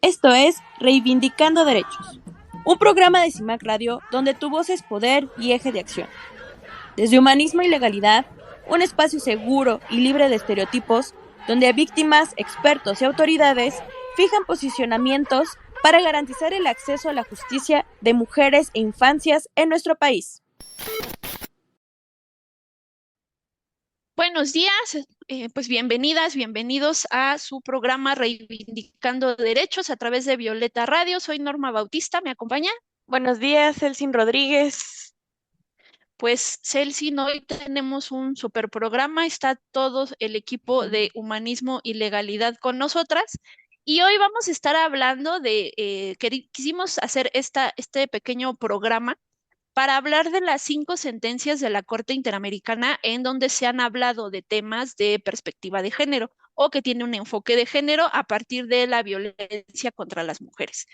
Esto es Reivindicando Derechos, un programa de CIMAC Radio donde tu voz es poder y eje de acción. Desde Humanismo y Legalidad, un espacio seguro y libre de estereotipos, donde víctimas, expertos y autoridades fijan posicionamientos para garantizar el acceso a la justicia de mujeres e infancias en nuestro país. Buenos días, pues bienvenidas, bienvenidos a su programa Reivindicando Derechos a través de Violeta Radio. Soy Norma Bautista, ¿me acompaña? Buenos días, Elsin Rodríguez. Pues Celsin, hoy tenemos un super programa, está todo el equipo de Humanismo y Legalidad con nosotras y hoy vamos a estar hablando de, quisimos hacer este pequeño programa para hablar de las 5 sentencias de la Corte Interamericana en donde se han hablado de temas de perspectiva de género o que tiene un enfoque de género a partir de la violencia contra las mujeres.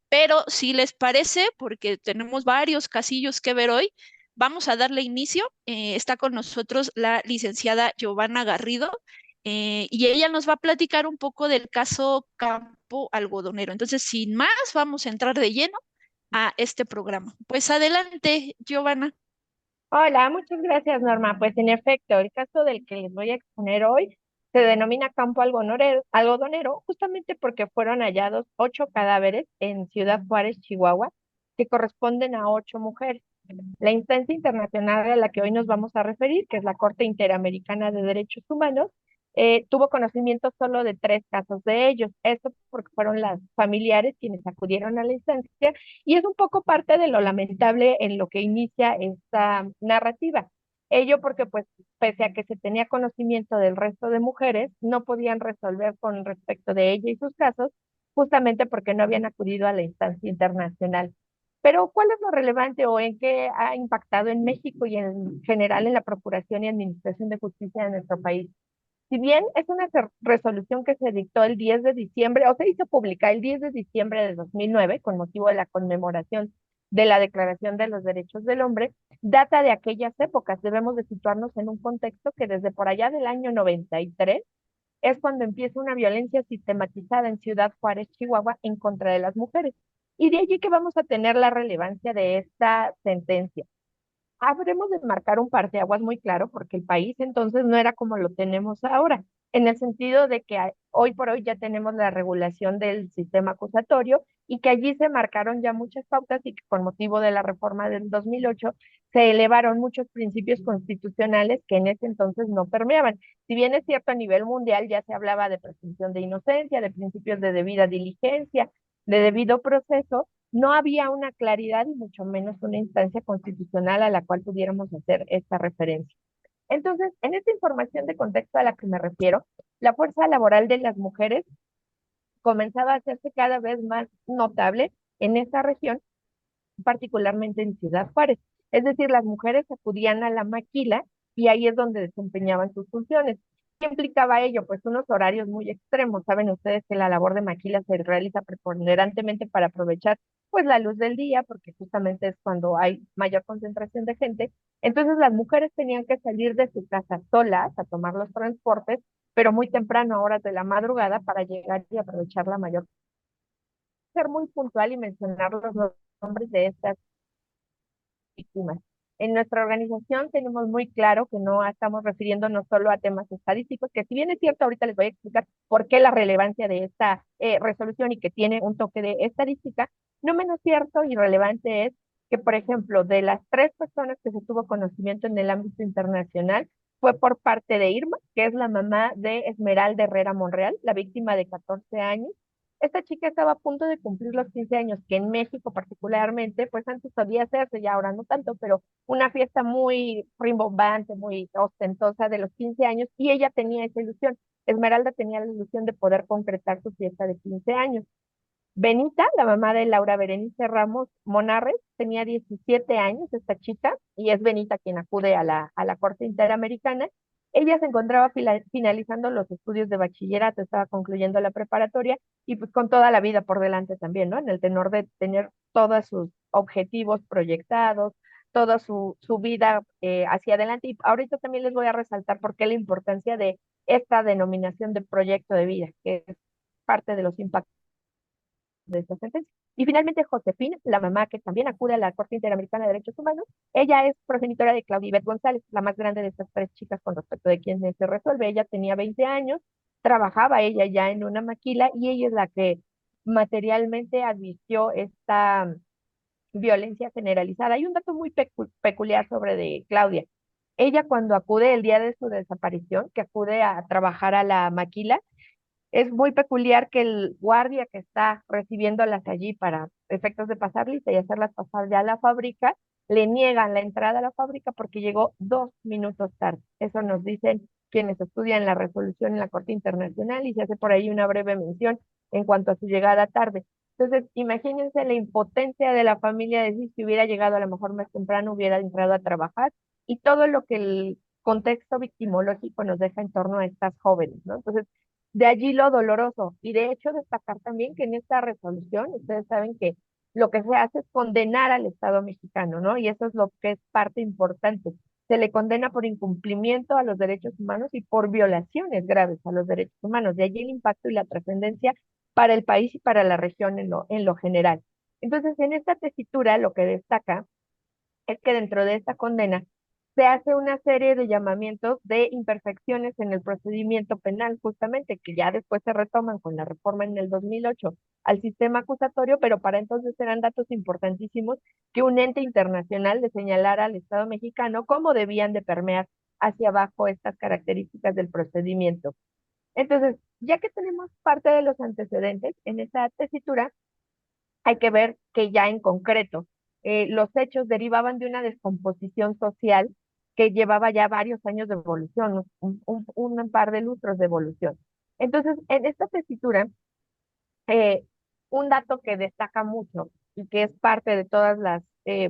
Pero si les parece, porque tenemos varios casillos que ver hoy, vamos a darle inicio. Está con nosotros la licenciada Giovanna Garrido y ella nos va a platicar un poco del caso Campo Algodonero. Entonces, sin más, vamos a entrar de lleno a este programa. Pues adelante, Giovanna. Hola, muchas gracias, Norma. Pues en efecto, el caso del que les voy a exponer hoy se denomina campo algodonero, justamente porque fueron hallados 8 cadáveres en Ciudad Juárez, Chihuahua, que corresponden a 8 mujeres. La instancia internacional a la que hoy nos vamos a referir, que es la Corte Interamericana de Derechos Humanos, tuvo conocimiento solo de 3 casos de ellos. Esto porque fueron las familiares quienes acudieron a la instancia y es un poco parte de lo lamentable en lo que inicia esta narrativa. Ello porque, pues, pese a que se tenía conocimiento del resto de mujeres, no podían resolver con respecto de ella y sus casos, justamente porque no habían acudido a la instancia internacional. Pero, ¿cuál es lo relevante o en qué ha impactado en México y en general en la Procuración y Administración de Justicia de nuestro país? Si bien es una resolución que se dictó el 10 de diciembre, o se hizo pública el 10 de diciembre de 2009, con motivo de la conmemoración de la Declaración de los Derechos del Hombre, data de aquellas épocas. Debemos de situarnos en un contexto que desde por allá del año 93 es cuando empieza una violencia sistematizada en Ciudad Juárez, Chihuahua, en contra de las mujeres. Y de allí que vamos a tener la relevancia de esta sentencia. Habremos de marcar un parteaguas muy claro porque el país entonces no era como lo tenemos ahora, en el sentido de que hoy por hoy ya tenemos la regulación del sistema acusatorio y que allí se marcaron ya muchas pautas y que con motivo de la reforma del 2008 se elevaron muchos principios constitucionales que en ese entonces no permeaban. Si bien es cierto a nivel mundial ya se hablaba de presunción de inocencia, de principios de debida diligencia, de debido proceso, no había una claridad y mucho menos una instancia constitucional a la cual pudiéramos hacer esta referencia. Entonces, en esta información de contexto a la que me refiero, la fuerza laboral de las mujeres comenzaba a hacerse cada vez más notable en esta región, particularmente en Ciudad Juárez. Es decir, las mujeres acudían a la maquila y ahí es donde desempeñaban sus funciones. ¿Qué implicaba ello? Pues unos horarios muy extremos. Saben ustedes que la labor de maquila se realiza preponderantemente para aprovechar pues la luz del día, porque justamente es cuando hay mayor concentración de gente. Entonces las mujeres tenían que salir de su casa solas a tomar los transportes, pero muy temprano a horas de la madrugada para llegar y aprovechar la mayor. Ser muy puntual y mencionar los nombres de estas víctimas. En nuestra organización tenemos muy claro que no estamos refiriéndonos solo a temas estadísticos, que si bien es cierto, ahorita les voy a explicar por qué la relevancia de esta resolución y que tiene un toque de estadística, no menos cierto y relevante es que, por ejemplo, de las 3 personas que se tuvo conocimiento en el ámbito internacional, fue por parte de Irma, que es la mamá de Esmeralda Herrera Monreal, la víctima de 14 años. Esta chica estaba a punto de cumplir los 15 años, que en México particularmente, pues antes solía hacerse, ya ahora no tanto, pero una fiesta muy rimbombante, muy ostentosa de los 15 años, y ella tenía esa ilusión. Esmeralda tenía la ilusión de poder concretar su fiesta de 15 años. Benita, la mamá de Laura Berenice Ramos Monarres, tenía 17 años, esta chica, y es Benita quien acude a la Corte Interamericana. Ella se encontraba finalizando los estudios de bachillerato, estaba concluyendo la preparatoria y pues con toda la vida por delante también, ¿no? En el tenor de tener todos sus objetivos proyectados, toda su vida hacia adelante. Y ahorita también les voy a resaltar por qué la importancia de esta denominación de proyecto de vida, que es parte de los impactos de esta sentencia. Y finalmente Josefina, la mamá que también acude a la Corte Interamericana de Derechos Humanos, ella es progenitora de Claudia Ivette González, la más grande de estas tres chicas con respecto de quienes se resuelve. Ella tenía 20 años, trabajaba ella ya en una maquila y ella es la que materialmente advirtió esta violencia generalizada. Hay un dato muy peculiar sobre de Claudia. Ella cuando acude el día de su desaparición, que acude a trabajar a la maquila, es muy peculiar que el guardia que está recibiéndolas allí para efectos de pasar lista y hacerlas pasar ya a la fábrica, le niegan la entrada a la fábrica porque llegó 2 minutos tarde. Eso nos dicen quienes estudian la resolución en la Corte Internacional y se hace por ahí una breve mención en cuanto a su llegada tarde. Entonces, imagínense la impotencia de la familia de decir si hubiera llegado a lo mejor más temprano, hubiera entrado a trabajar y todo lo que el contexto victimológico nos deja en torno a estas jóvenes, ¿no? Entonces, de allí lo doloroso. Y de hecho, destacar también que en esta resolución, ustedes saben que lo que se hace es condenar al Estado mexicano, ¿no? Y eso es lo que es parte importante. Se le condena por incumplimiento a los derechos humanos y por violaciones graves a los derechos humanos. De allí el impacto y la trascendencia para el país y para la región en lo general. Entonces, en esta tesitura lo que destaca es que dentro de esta condena se hace una serie de llamamientos de imperfecciones en el procedimiento penal, justamente, que ya después se retoman con la reforma en el 2008 al sistema acusatorio, pero para entonces eran datos importantísimos que un ente internacional le señalara al Estado mexicano cómo debían de permear hacia abajo estas características del procedimiento. Entonces, ya que tenemos parte de los antecedentes en esa tesitura, hay que ver que ya en concreto los hechos derivaban de una descomposición social que llevaba ya varios años de evolución, un par de lustros de evolución. Entonces, en esta tesitura, eh, un dato que destaca mucho y que es parte de todas las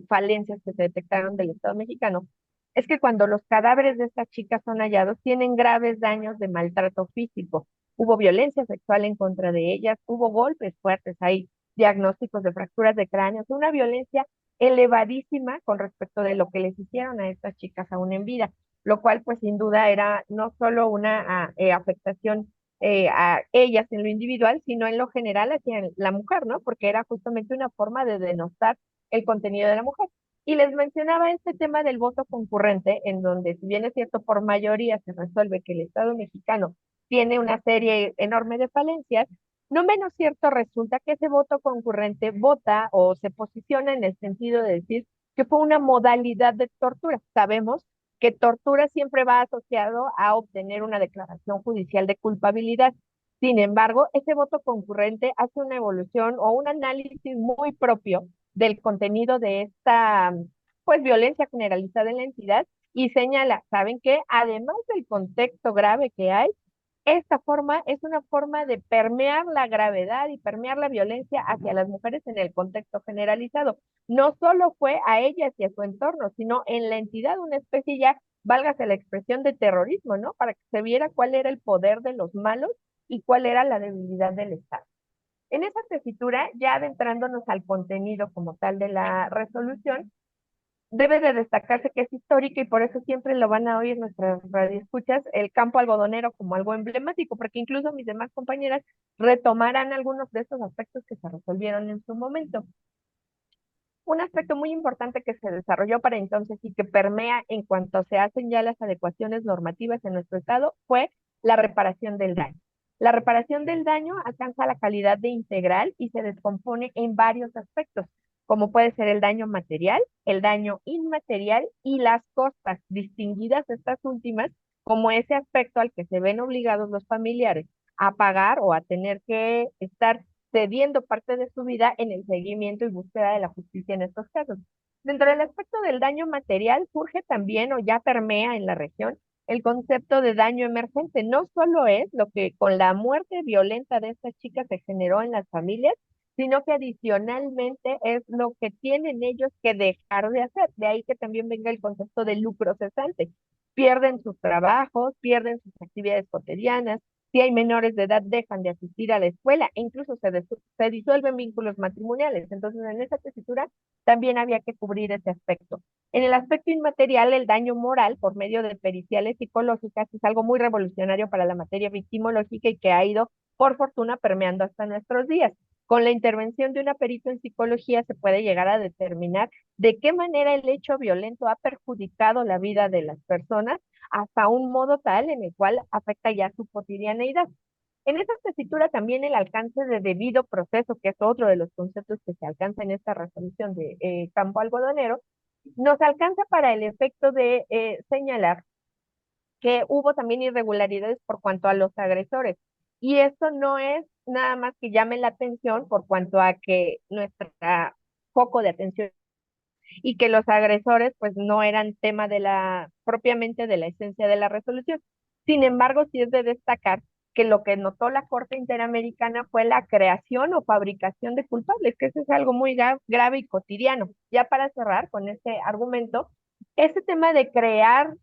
falencias que se detectaron del Estado mexicano, es que cuando los cadáveres de estas chicas son hallados, tienen graves daños de maltrato físico. Hubo violencia sexual en contra de ellas, hubo golpes fuertes, hay diagnósticos de fracturas de cráneos, una violencia elevadísima con respecto de lo que les hicieron a estas chicas aún en vida, lo cual pues sin duda era no solo una afectación a ellas en lo individual, sino en lo general hacia la mujer, ¿no? Porque era justamente una forma de denostar el contenido de la mujer. Y les mencionaba este tema del voto concurrente, en donde, si bien es cierto, por mayoría se resuelve que el Estado mexicano tiene una serie enorme de falencias, no menos cierto resulta que ese voto concurrente vota o se posiciona en el sentido de decir que fue una modalidad de tortura. Sabemos que tortura siempre va asociado a obtener una declaración judicial de culpabilidad. Sin embargo, ese voto concurrente hace una evolución o un análisis muy propio del contenido de esta, pues, violencia generalizada en la entidad y señala, ¿saben qué? Además del contexto grave que hay, esta forma es una forma de permear la gravedad y permear la violencia hacia las mujeres en el contexto generalizado. No solo fue a ellas y a su entorno, sino en la entidad una especie ya, válgase la expresión de terrorismo, ¿no? Para que se viera cuál era el poder de los malos y cuál era la debilidad del Estado. En esa tesitura, ya adentrándonos al contenido como tal de la resolución, debe de destacarse que es histórica y por eso siempre lo van a oír nuestras radioescuchas, el campo algodonero como algo emblemático, porque incluso mis demás compañeras retomarán algunos de estos aspectos que se resolvieron en su momento. Un aspecto muy importante que se desarrolló para entonces y que permea en cuanto se hacen ya las adecuaciones normativas en nuestro estado fue la reparación del daño. La reparación del daño alcanza la calidad de integral y se descompone en varios aspectos, como puede ser el daño material, el daño inmaterial y las costas, distinguidas estas últimas como ese aspecto al que se ven obligados los familiares a pagar o a tener que estar cediendo parte de su vida en el seguimiento y búsqueda de la justicia en estos casos. Dentro del aspecto del daño material surge también o ya permea en la región el concepto de daño emergente. No solo es lo que con la muerte violenta de estas chicas se generó en las familias, sino que adicionalmente es lo que tienen ellos que dejar de hacer. De ahí que también venga el concepto de lucro cesante. Pierden sus trabajos, pierden sus actividades cotidianas, si hay menores de edad, dejan de asistir a la escuela e incluso se disuelven vínculos matrimoniales. Entonces, en esa tesitura también había que cubrir ese aspecto. En el aspecto inmaterial, el daño moral por medio de periciales psicológicas es algo muy revolucionario para la materia victimológica y que ha ido por fortuna permeando hasta nuestros días. Con la intervención de una perito en psicología se puede llegar a determinar de qué manera el hecho violento ha perjudicado la vida de las personas hasta un modo tal en el cual afecta ya su cotidianeidad. En esta tesitura también el alcance de debido proceso, que es otro de los conceptos que se alcanza en esta resolución de campo algodonero, nos alcanza para el efecto de señalar que hubo también irregularidades por cuanto a los agresores. Y esto no es nada más que llame la atención por cuanto a que nuestra foco de atención y que los agresores pues no eran tema de la propiamente de la esencia de la resolución. Sin embargo, sí es de destacar que lo que notó la Corte Interamericana fue la creación o fabricación de culpables, que eso es algo muy grave y cotidiano. Ya para cerrar con este argumento, este tema de crear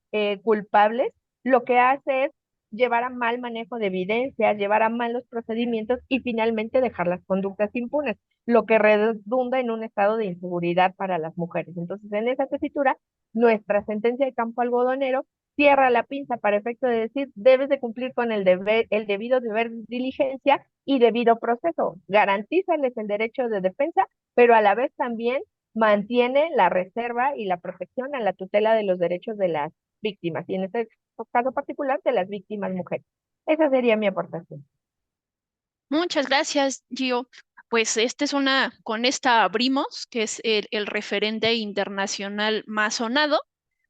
culpables lo que hace es llevar a mal manejo de evidencias, llevar a mal los procedimientos y finalmente dejar las conductas impunes, lo que redunda en un estado de inseguridad para las mujeres. Entonces, en esa tesitura, nuestra sentencia de campo algodonero cierra la pinza para efecto de decir, debes de cumplir con el debido deber de diligencia y debido proceso. Garantízales el derecho de defensa, pero a la vez también mantiene la reserva y la protección a la tutela de los derechos de las víctimas, y en este caso particular de las víctimas mujeres. Esa sería mi aportación. Muchas gracias, Gio. Pues con esta abrimos, que es el referente internacional más sonado,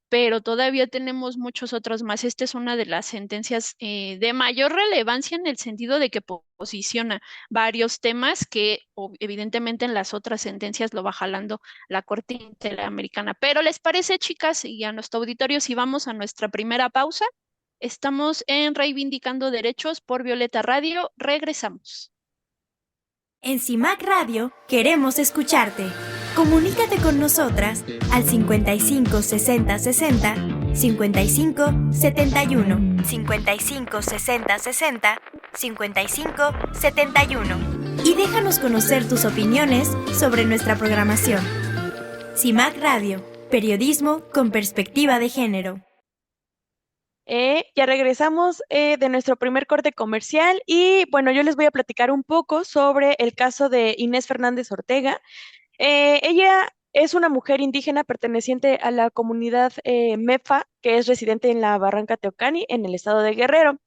pero todavía tenemos muchos otros más. Esta es una de las sentencias de mayor relevancia en el sentido de que posiciona varios temas que evidentemente en las otras sentencias lo va jalando la Corte Interamericana. Pero ¿les parece, chicas, y a nuestro auditorio, si vamos a nuestra primera pausa? Estamos en Reivindicando Derechos por Violeta Radio. Regresamos. En CIMAC Radio queremos escucharte. Comunícate con nosotras al 55 60 60 55 71 55 60 60 55 71 y déjanos conocer tus opiniones sobre nuestra programación. CIMAC Radio, periodismo con perspectiva de género. Ya regresamos de nuestro primer corte comercial y bueno, yo les voy a platicar un poco sobre el caso de Inés Fernández Ortega. Ella es una mujer indígena perteneciente a la comunidad Mefa, que es residente en la Barranca Teocani, en el estado de Guerrero.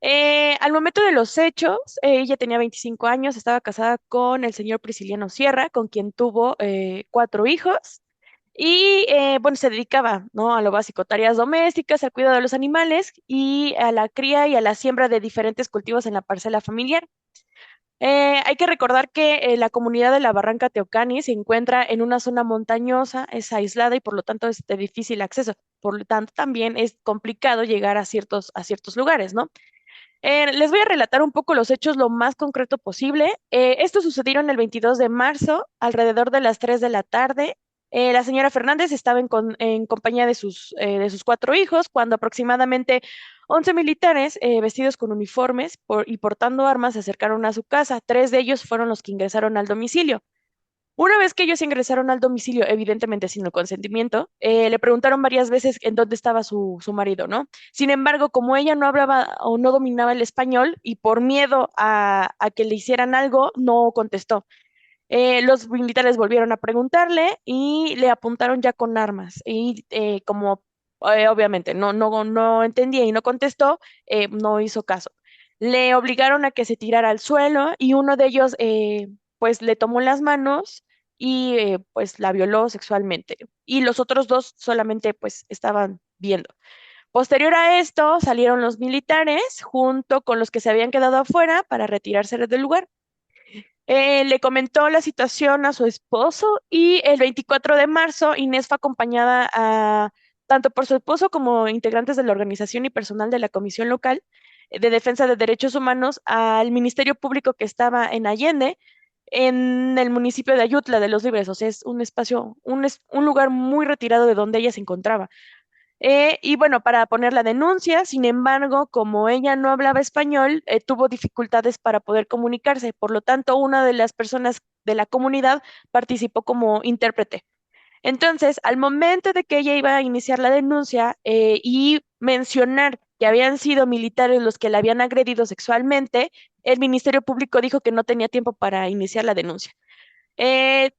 Al momento de los hechos, ella tenía 25 años, estaba casada con el señor Prisciliano Sierra, con quien tuvo 4 hijos. Y bueno, se dedicaba, ¿no?, a lo básico, tareas domésticas, al cuidado de los animales y a la cría y a la siembra de diferentes cultivos en la parcela familiar. Hay que recordar que la comunidad de la Barranca Teocani se encuentra en una zona montañosa, es aislada y por lo tanto es de difícil acceso. Por lo tanto, también es complicado llegar a ciertos lugares, ¿no? Les voy a relatar un poco los hechos lo más concreto posible. Esto sucedieron el 22 de marzo, alrededor de las 3 de la tarde. La señora Fernández estaba en compañía de sus 4 hijos cuando aproximadamente 11 militares vestidos con uniformes y portando armas se acercaron a su casa. 3 de ellos fueron los que ingresaron al domicilio. Una vez que ellos ingresaron al domicilio, evidentemente sin el consentimiento, le preguntaron varias veces en dónde estaba su marido, ¿no? Sin embargo, como ella no hablaba o no dominaba el español y por miedo a que le hicieran algo, no contestó. Los militares volvieron a preguntarle y le apuntaron ya con armas. Y como obviamente no entendía y no contestó, no hizo caso. Le obligaron a que se tirara al suelo y uno de ellos pues le tomó las manos y pues la violó sexualmente. Y los otros 2 solamente pues estaban viendo. Posterior a esto salieron los militares junto con los que se habían quedado afuera para retirarse del lugar. Le comentó la situación a su esposo y el 24 de marzo Inés fue acompañada tanto por su esposo como integrantes de la organización y personal de la Comisión Local de Defensa de Derechos Humanos al Ministerio Público que estaba en Allende, en el municipio de Ayutla de los Libres. O sea, es un espacio, un lugar muy retirado de donde ella se encontraba. Y bueno, para poner la denuncia, sin embargo, como ella no hablaba español, tuvo dificultades para poder comunicarse. Por lo tanto, una de las personas de la comunidad participó como intérprete. Entonces, al momento de que ella iba a iniciar la denuncia y mencionar que habían sido militares los que la habían agredido sexualmente, el Ministerio Público dijo que no tenía tiempo para iniciar la denuncia. Eh,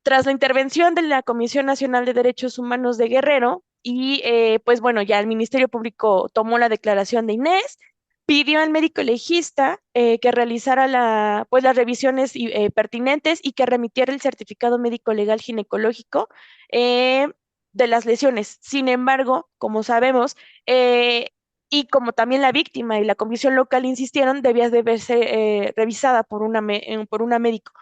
Tras la intervención de la Comisión Nacional de Derechos Humanos de Guerrero, y pues bueno, ya el Ministerio Público tomó la declaración de Inés, pidió al médico legista que realizara pues, las revisiones pertinentes y que remitiera el certificado médico legal ginecológico eh, de las lesiones. Sin embargo, como sabemos, y como también la víctima y la comisión local insistieron, debía de verse revisada por una médico.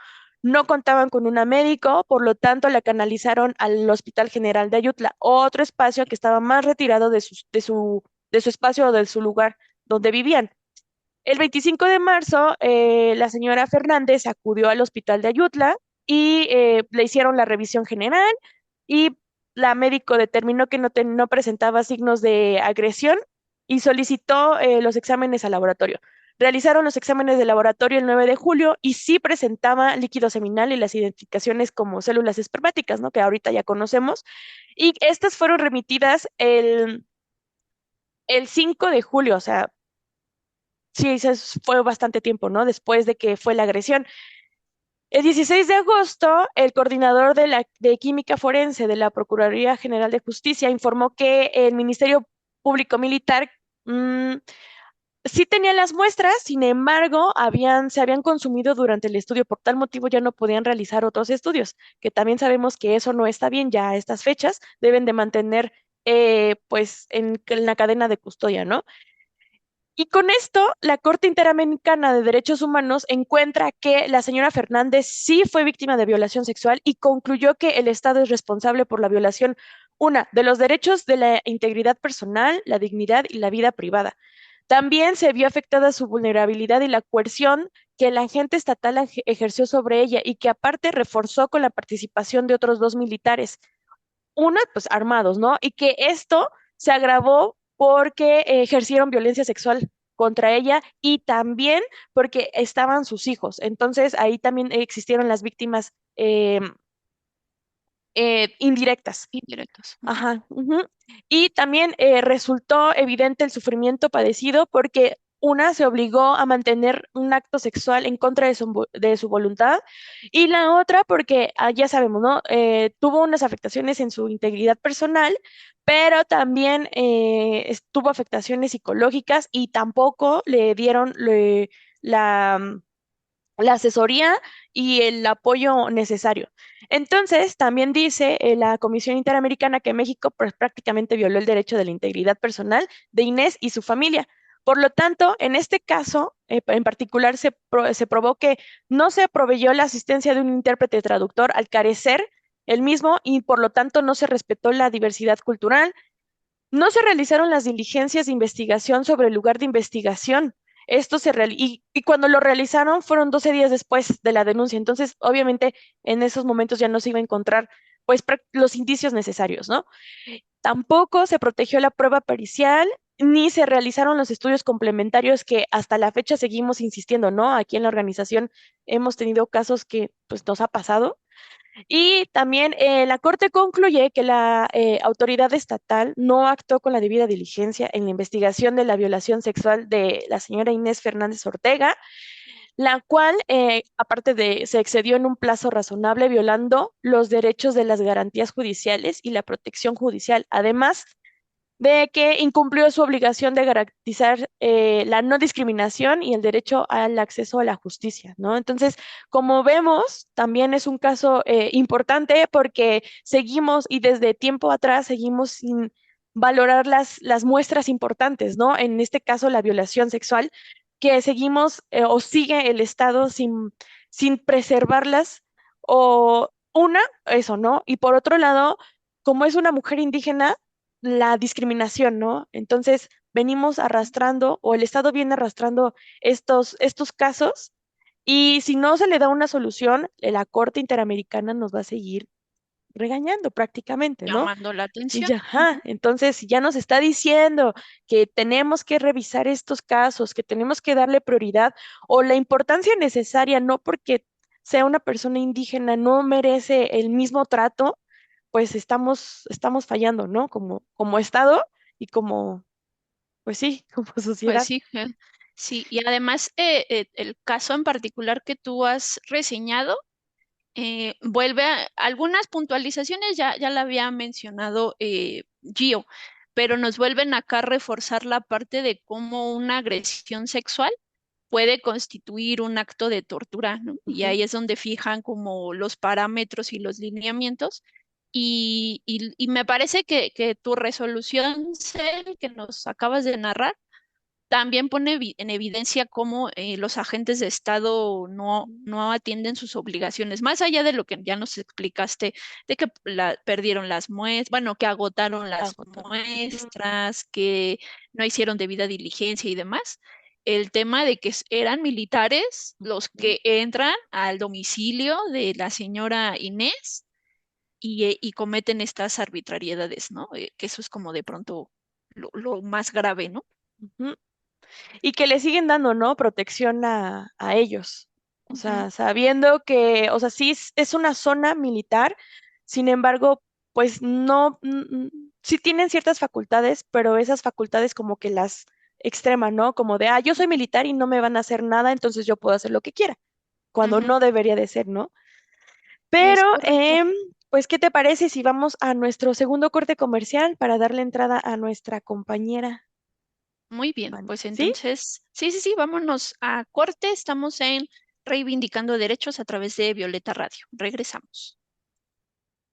No contaban con una médico, por lo tanto la canalizaron al Hospital General de Ayutla, otro espacio que estaba más retirado de su espacio o de su lugar donde vivían. El 25 de marzo, la señora Fernández acudió al Hospital de Ayutla y le hicieron la revisión general y la médico determinó que no presentaba signos de agresión y solicitó los exámenes al laboratorio. Realizaron los exámenes de laboratorio el 9 de julio y sí presentaba líquido seminal y las identificaciones como células espermáticas, ¿no? Que ahorita ya conocemos. Y estas fueron remitidas el 5 de julio, o sea, sí, fue bastante tiempo, ¿no? Después de que fue la agresión. El 16 de agosto, el coordinador de Química Forense de la Procuraduría General de Justicia informó que el Ministerio Público Militar sí tenía las muestras, sin embargo, se habían consumido durante el estudio, por tal motivo ya no podían realizar otros estudios, que también sabemos que eso no está bien, ya a estas fechas deben de mantener pues en la cadena de custodia, ¿no? Y con esto, la Corte Interamericana de Derechos Humanos encuentra que la señora Fernández sí fue víctima de violación sexual y concluyó que el Estado es responsable por la violación, una, de los derechos de la integridad personal, la dignidad y la vida privada. También se vio afectada su vulnerabilidad y la coerción que el agente estatal ejerció sobre ella y que aparte reforzó con la participación de otros dos militares, una, pues armados, ¿no? Y que esto se agravó porque ejercieron violencia sexual contra ella y también porque estaban sus hijos. Entonces ahí también existieron las víctimas indirectas. Indirectos. Ajá. Ujú. Y también resultó evidente el sufrimiento padecido porque una se obligó a mantener un acto sexual en contra de su voluntad y la otra porque, ya sabemos, ¿no? Tuvo unas afectaciones en su integridad personal, pero también tuvo afectaciones psicológicas y tampoco le dieron la la asesoría y el apoyo necesario. Entonces, también dice la Comisión Interamericana que México pues, prácticamente violó el derecho de la integridad personal de Inés y su familia. Por lo tanto, en este caso, en particular, se probó que no se proveyó la asistencia de un intérprete traductor al carecer el mismo y por lo tanto no se respetó la diversidad cultural, no se realizaron las diligencias de investigación sobre el lugar de investigación. Y cuando lo realizaron fueron 12 días después de la denuncia. Entonces, obviamente, en esos momentos ya no se iba a encontrar pues los indicios necesarios, ¿no? Tampoco se protegió la prueba pericial, ni se realizaron los estudios complementarios que hasta la fecha seguimos insistiendo, ¿no? Aquí en la organización hemos tenido casos que pues nos ha pasado y también la Corte concluye que la autoridad estatal no actuó con la debida diligencia en la investigación de la violación sexual de la señora Inés Fernández Ortega, la cual, se excedió en un plazo razonable, violando los derechos de las garantías judiciales y la protección judicial. Además, de que incumplió su obligación de garantizar la no discriminación y el derecho al acceso a la justicia, ¿no? Entonces, como vemos, también es un caso importante porque seguimos y desde tiempo atrás seguimos sin valorar las muestras importantes, ¿no? En este caso, la violación sexual, que seguimos o sigue el Estado sin preservarlas o una, eso, ¿no? Y por otro lado, como es una mujer indígena, la discriminación, ¿no? Entonces, venimos arrastrando, o el Estado viene arrastrando estos casos, y si no se le da una solución, la Corte Interamericana nos va a seguir regañando prácticamente, ¿no? Llamando la Y atención. ya, ajá, entonces, si ya nos está diciendo que tenemos que revisar estos casos, que tenemos que darle prioridad o la importancia necesaria, no porque sea una persona indígena, no merece el mismo trato, pues estamos fallando, ¿no? Como Estado y como, pues sí, como Pues sociedad. sí, sí. Y además, el caso en particular que tú has reseñado, vuelve a algunas puntualizaciones, ya la había mencionado Gio, pero nos vuelven acá a reforzar la parte de cómo una agresión sexual puede constituir un acto de tortura, ¿no? Y Ujú. ahí es donde fijan como los parámetros y los lineamientos. Y me parece que tu resolución, Cel, que nos acabas de narrar, también pone en evidencia cómo los agentes de Estado no atienden sus obligaciones, más allá de lo que ya nos explicaste, de que perdieron las muestras, bueno, que agotaron las Agotado. Ujú. muestras, que no hicieron debida diligencia y demás. El tema de que eran militares los Ujú. que entran al domicilio de la señora Inés y cometen estas arbitrariedades, ¿no? Que eso es como de pronto lo más grave, ¿no? Ujú. Y que le siguen dando, ¿no? Protección a ellos. O Ujú. sea, sabiendo que, o sea, sí es una zona militar, sin embargo, pues no, sí tienen ciertas facultades, pero esas facultades como que las extreman, ¿no? Como de, yo soy militar y no me van a hacer nada, entonces yo puedo hacer lo que quiera, cuando Ujú. no debería de ser, ¿no? Pero, Es correcto. pues, ¿qué te parece si vamos a nuestro segundo corte comercial para darle entrada a nuestra compañera? Muy bien, Vale. pues ¿Sí? entonces, sí, vámonos a corte. Estamos en Reivindicando Derechos a través de Violeta Radio. Regresamos.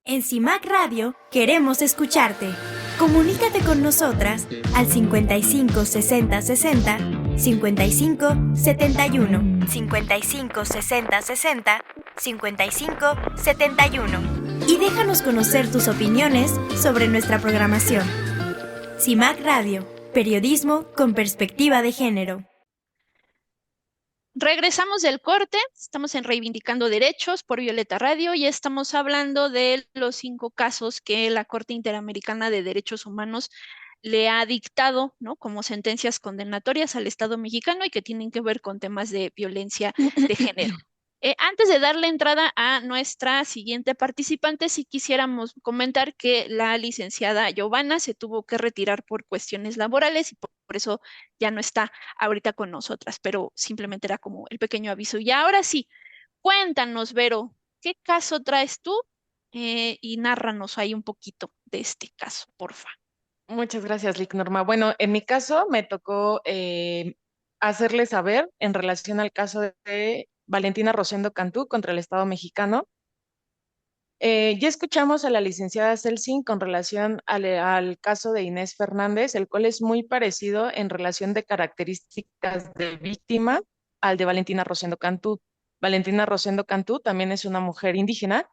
En CIMAC Radio queremos escucharte. Comunícate con nosotras al 55 60 60 55 71 55 60 60 55 71 y déjanos conocer tus opiniones sobre nuestra programación. CIMAC Radio, periodismo con perspectiva de género. Regresamos del corte. Estamos en Reivindicando Derechos por Violeta Radio y estamos hablando de los 5 casos que la Corte Interamericana de Derechos Humanos le ha dictado, ¿no? Como sentencias condenatorias al Estado mexicano y que tienen que ver con temas de violencia de género. Antes de darle entrada a nuestra siguiente participante, sí quisiéramos comentar que la licenciada Giovanna se tuvo que retirar por cuestiones laborales y por eso ya no está ahorita con nosotras, pero simplemente era como el pequeño aviso. Y ahora sí, cuéntanos, Vero, ¿qué caso traes tú? Y nárranos ahí un poquito de este caso, porfa. Muchas gracias, Lick Norma. Bueno, en mi caso me tocó hacerle saber en relación al caso de Valentina Rosendo Cantú contra el Estado mexicano. Ya escuchamos a la licenciada Celsin con relación al caso de Inés Fernández, el cual es muy parecido en relación de características de víctima al de Valentina Rosendo Cantú. Valentina Rosendo Cantú también es una mujer indígena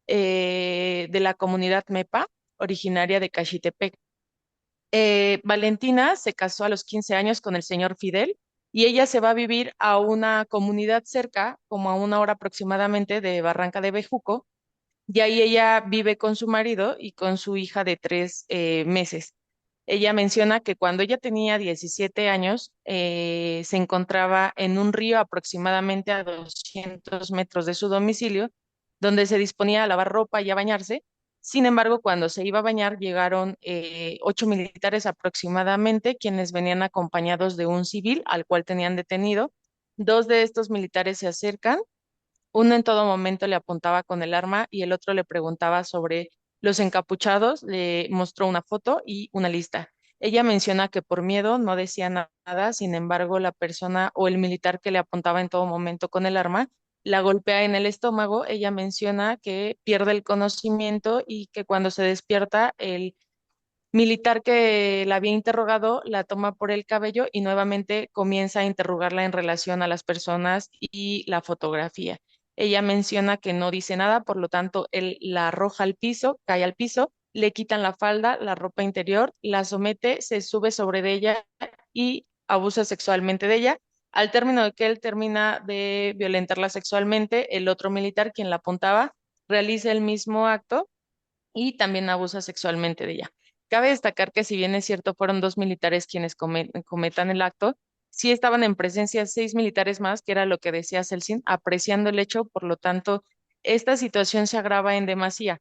de la comunidad Mepa, originaria de Caxitepec. Valentina se casó a los 15 años con el señor Fidel y ella se va a vivir a una comunidad cerca, como a 1 hora aproximadamente de Barranca de Bejuco, y ahí ella vive con su marido y con su hija de 3 meses. Ella menciona que cuando ella tenía 17 años, se encontraba en un río aproximadamente a 200 metros de su domicilio, donde se disponía a lavar ropa y a bañarse. Sin embargo, cuando se iba a bañar, llegaron 8 militares aproximadamente, quienes venían acompañados de un civil al cual tenían detenido. Dos de estos militares se acercan, uno en todo momento le apuntaba con el arma y el otro le preguntaba sobre los encapuchados, le mostró una foto y una lista. Ella menciona que por miedo no decía nada, sin embargo, la persona o el militar que le apuntaba en todo momento con el arma la golpea en el estómago. Ella menciona que pierde el conocimiento y que cuando se despierta, el militar que la había interrogado la toma por el cabello y nuevamente comienza a interrogarla en relación a las personas y la fotografía. Ella menciona que no dice nada, por lo tanto, él la arroja al piso, cae al piso, le quitan la falda, la ropa interior, la somete, se sube sobre de ella y abusa sexualmente de ella. Al término de que él termina de violentarla sexualmente, el otro militar, quien la apuntaba, realiza el mismo acto y también abusa sexualmente de ella. Cabe destacar que si bien es cierto, fueron 2 militares quienes cometan el acto, sí estaban en presencia 6 militares más, que era lo que decía Celsin, apreciando el hecho, por lo tanto, esta situación se agrava en demasía.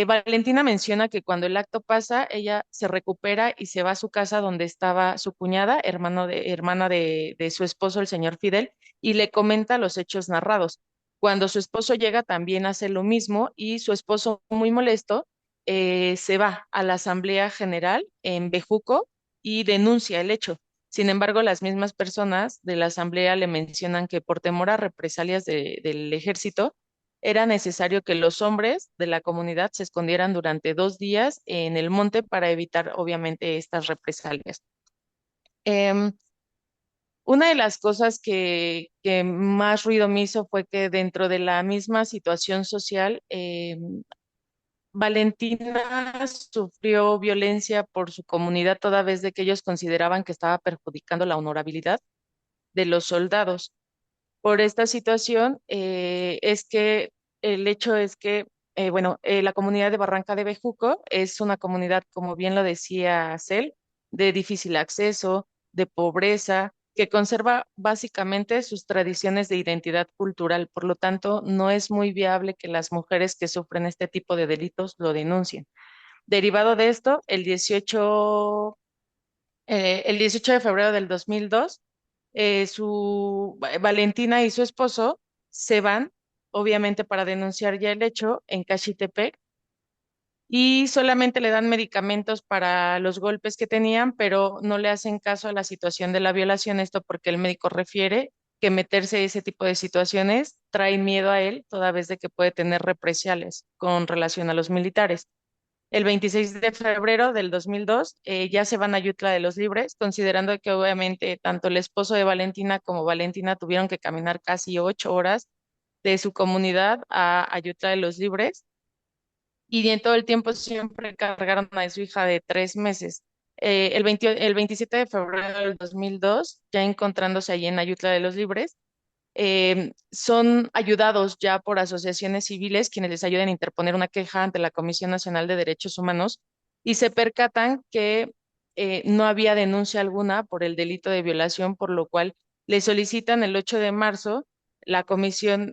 Valentina menciona que cuando el acto pasa, ella se recupera y se va a su casa donde estaba su cuñada, hermana de su esposo, el señor Fidel, y le comenta los hechos narrados. Cuando su esposo llega, también hace lo mismo y su esposo, muy molesto, se va a la Asamblea General en Bejuco y denuncia el hecho. Sin embargo, las mismas personas de la Asamblea le mencionan que por temor a represalias del ejército, era necesario que los hombres de la comunidad se escondieran durante 2 días en el monte para evitar, obviamente, estas represalias. Em, una de las cosas que más ruido me hizo fue que dentro de la misma situación social, Valentina sufrió violencia por su comunidad toda vez de que ellos consideraban que estaba perjudicando la honorabilidad de los soldados. Por esta situación, es que el hecho es que, bueno, la comunidad de Barranca de Bejuco es una comunidad, como bien lo decía Cel, de difícil acceso, de pobreza, que conserva básicamente sus tradiciones de identidad cultural. Por lo tanto, no es muy viable que las mujeres que sufren este tipo de delitos lo denuncien. Derivado de esto, el 18 de febrero del 2002, Valentina y su esposo se van, obviamente, para denunciar ya el hecho en Caxitepec y solamente le dan medicamentos para los golpes que tenían, pero no le hacen caso a la situación de la violación. Esto porque el médico refiere que meterse en ese tipo de situaciones trae miedo a él, toda vez de que puede tener represalias con relación a los militares. El 26 de febrero del 2002, ya se van a Ayutla de los Libres, considerando que obviamente tanto el esposo de Valentina como Valentina tuvieron que caminar casi 8 horas de su comunidad a Ayutla de los Libres y en todo el tiempo siempre cargaron a su hija de 3 meses. El 27 de febrero del 2002, ya encontrándose allí en Ayutla de los Libres, son ayudados ya por asociaciones civiles quienes les ayudan a interponer una queja ante la Comisión Nacional de Derechos Humanos y se percatan que no había denuncia alguna por el delito de violación, por lo cual le solicitan el 8 de marzo la Comisión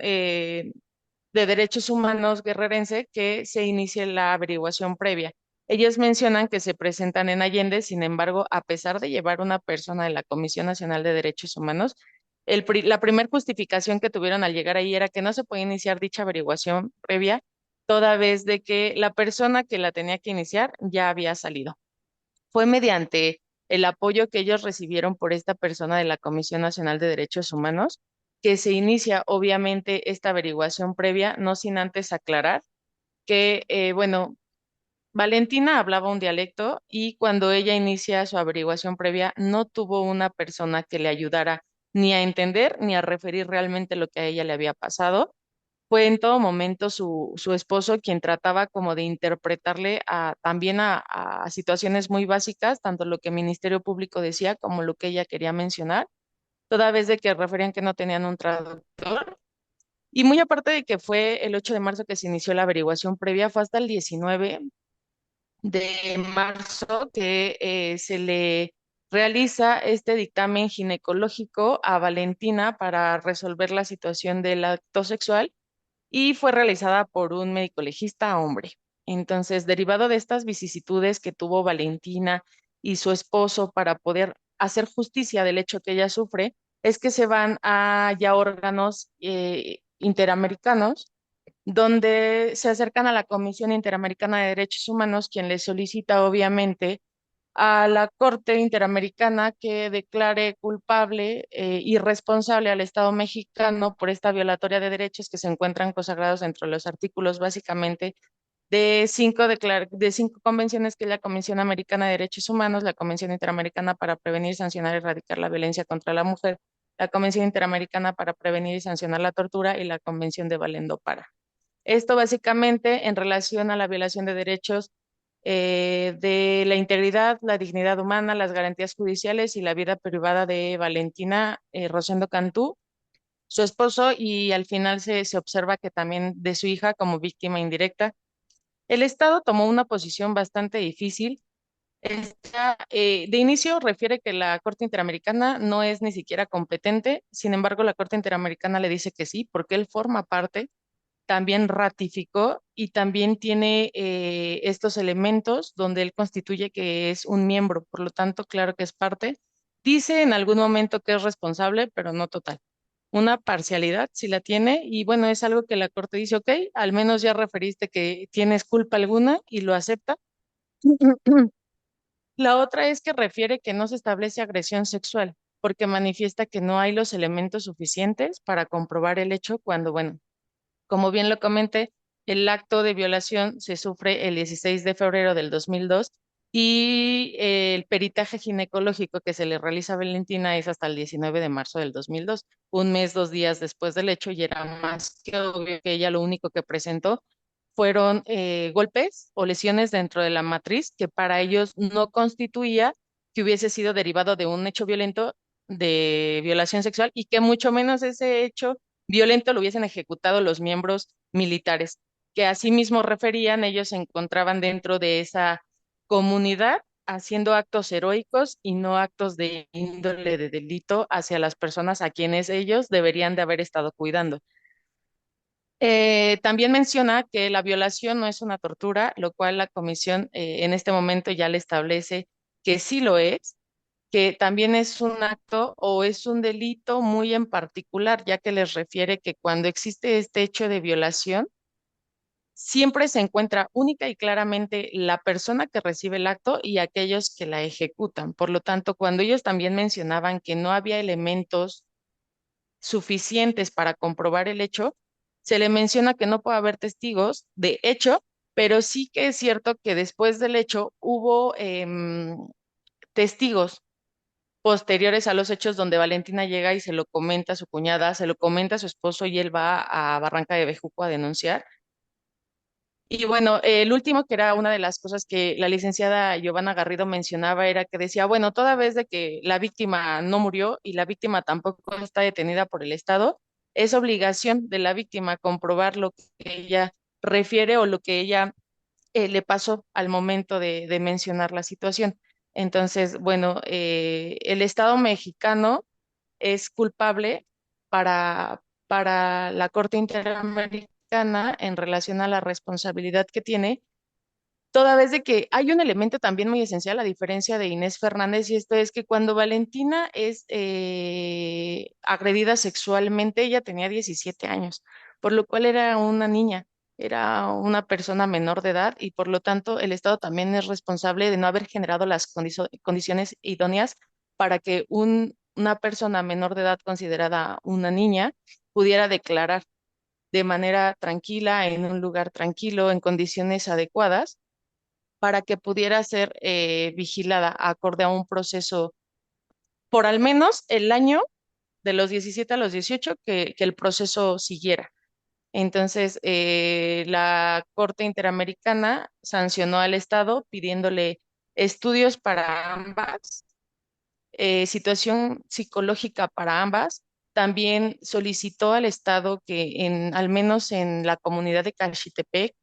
de Derechos Humanos guerrerense que se inicie la averiguación previa. Ellos mencionan que se presentan en Allende, sin embargo, a pesar de llevar una persona de la Comisión Nacional de Derechos Humanos, la primera justificación que tuvieron al llegar ahí era que no se podía iniciar dicha averiguación previa, toda vez de que la persona que la tenía que iniciar ya había salido. Fue mediante el apoyo que ellos recibieron por esta persona de la Comisión Nacional de Derechos Humanos que se inicia obviamente esta averiguación previa, no sin antes aclarar que, bueno, Valentina hablaba un dialecto y cuando ella inicia su averiguación previa no tuvo una persona que le ayudara ni a entender ni a referir realmente lo que a ella le había pasado. Fue en todo momento su esposo quien trataba como de interpretarle también a situaciones muy básicas, tanto lo que el Ministerio Público decía como lo que ella quería mencionar, toda vez de que referían que no tenían un traductor. Y muy aparte de que fue el 8 de marzo que se inició la averiguación previa, fue hasta el 19 de marzo que se le realiza este dictamen ginecológico a Valentina para resolver la situación del acto sexual y fue realizada por un médico legista hombre. Entonces, derivado de estas vicisitudes que tuvo Valentina y su esposo para poder hacer justicia del hecho que ella sufre, es que se van a ya órganos interamericanos donde se acercan a la Comisión Interamericana de Derechos Humanos, quien les solicita obviamente a la Corte Interamericana que declare culpable y responsable al Estado mexicano por esta violatoria de derechos que se encuentran consagrados dentro de los artículos básicamente de cinco convenciones que es la Convención Americana de Derechos Humanos, la Convención Interamericana para Prevenir, Sancionar y Erradicar la Violencia contra la Mujer, la Convención Interamericana para Prevenir y Sancionar la Tortura y la Convención de Valendo Para. Esto básicamente en relación a la violación de derechos de la integridad, la dignidad humana, las garantías judiciales y la vida privada de Valentina Rosendo Cantú, su esposo, y al final se observa que también de su hija como víctima indirecta. El Estado tomó una posición bastante difícil. De inicio refiere que la Corte Interamericana no es ni siquiera competente, sin embargo la Corte Interamericana le dice que sí, porque él forma parte también ratificó y también tiene estos elementos donde él constituye que es un miembro, por lo tanto, claro que es parte. Dice en algún momento que es responsable, pero no total. Una parcialidad sí la tiene y bueno, es algo que la Corte dice, ok, al menos ya referiste que tienes culpa alguna y lo acepta. La otra es que refiere que no se establece agresión sexual, porque manifiesta que no hay los elementos suficientes para comprobar el hecho cuando, bueno, como bien lo comenté, el acto de violación se sufre el 16 de febrero del 2002 y el peritaje ginecológico que se le realiza a Valentina es hasta el 19 de marzo del 2002, un mes, 2 días después del hecho, y era más que obvio que ella lo único que presentó fueron golpes o lesiones dentro de la matriz que para ellos no constituía que hubiese sido derivado de un hecho violento de violación sexual y que mucho menos ese hecho violento lo hubiesen ejecutado los miembros militares, que asimismo referían, ellos se encontraban dentro de esa comunidad haciendo actos heroicos y no actos de índole de delito hacia las personas a quienes ellos deberían de haber estado cuidando. También menciona que la violación no es una tortura, lo cual la comisión en este momento ya le establece que sí lo es, que también es un acto o es un delito muy en particular, ya que les refiere que cuando existe este hecho de violación, siempre se encuentra única y claramente la persona que recibe el acto y aquellos que la ejecutan. Por lo tanto, cuando ellos también mencionaban que no había elementos suficientes para comprobar el hecho, se le menciona que no puede haber testigos de hecho, pero sí que es cierto que después del hecho hubo testigos posteriores a los hechos donde Valentina llega y se lo comenta a su cuñada, se lo comenta a su esposo y él va a Barranca de Bejuco a denunciar. Y bueno, el último, que era una de las cosas que la licenciada Giovanna Garrido mencionaba, era que decía, bueno, toda vez de que la víctima no murió y la víctima tampoco está detenida por el Estado, es obligación de la víctima comprobar lo que ella refiere o lo que ella le pasó al momento de mencionar la situación. Entonces, bueno, el Estado mexicano es culpable para la Corte Interamericana en relación a la responsabilidad que tiene, toda vez de que hay un elemento también muy esencial, a diferencia de Inés Fernández, y esto es que cuando Valentina es agredida sexualmente, ella tenía 17 años, por lo cual era una niña, era una persona menor de edad y por lo tanto el Estado también es responsable de no haber generado las condiciones idóneas para que una persona menor de edad considerada una niña pudiera declarar de manera tranquila, en un lugar tranquilo, en condiciones adecuadas para que pudiera ser vigilada acorde a un proceso por al menos el año de los 17 a los 18 que el proceso siguiera. Entonces, la Corte Interamericana sancionó al Estado pidiéndole estudios para ambas, situación psicológica para ambas. También solicitó al Estado que al menos en la comunidad de Caxitepec,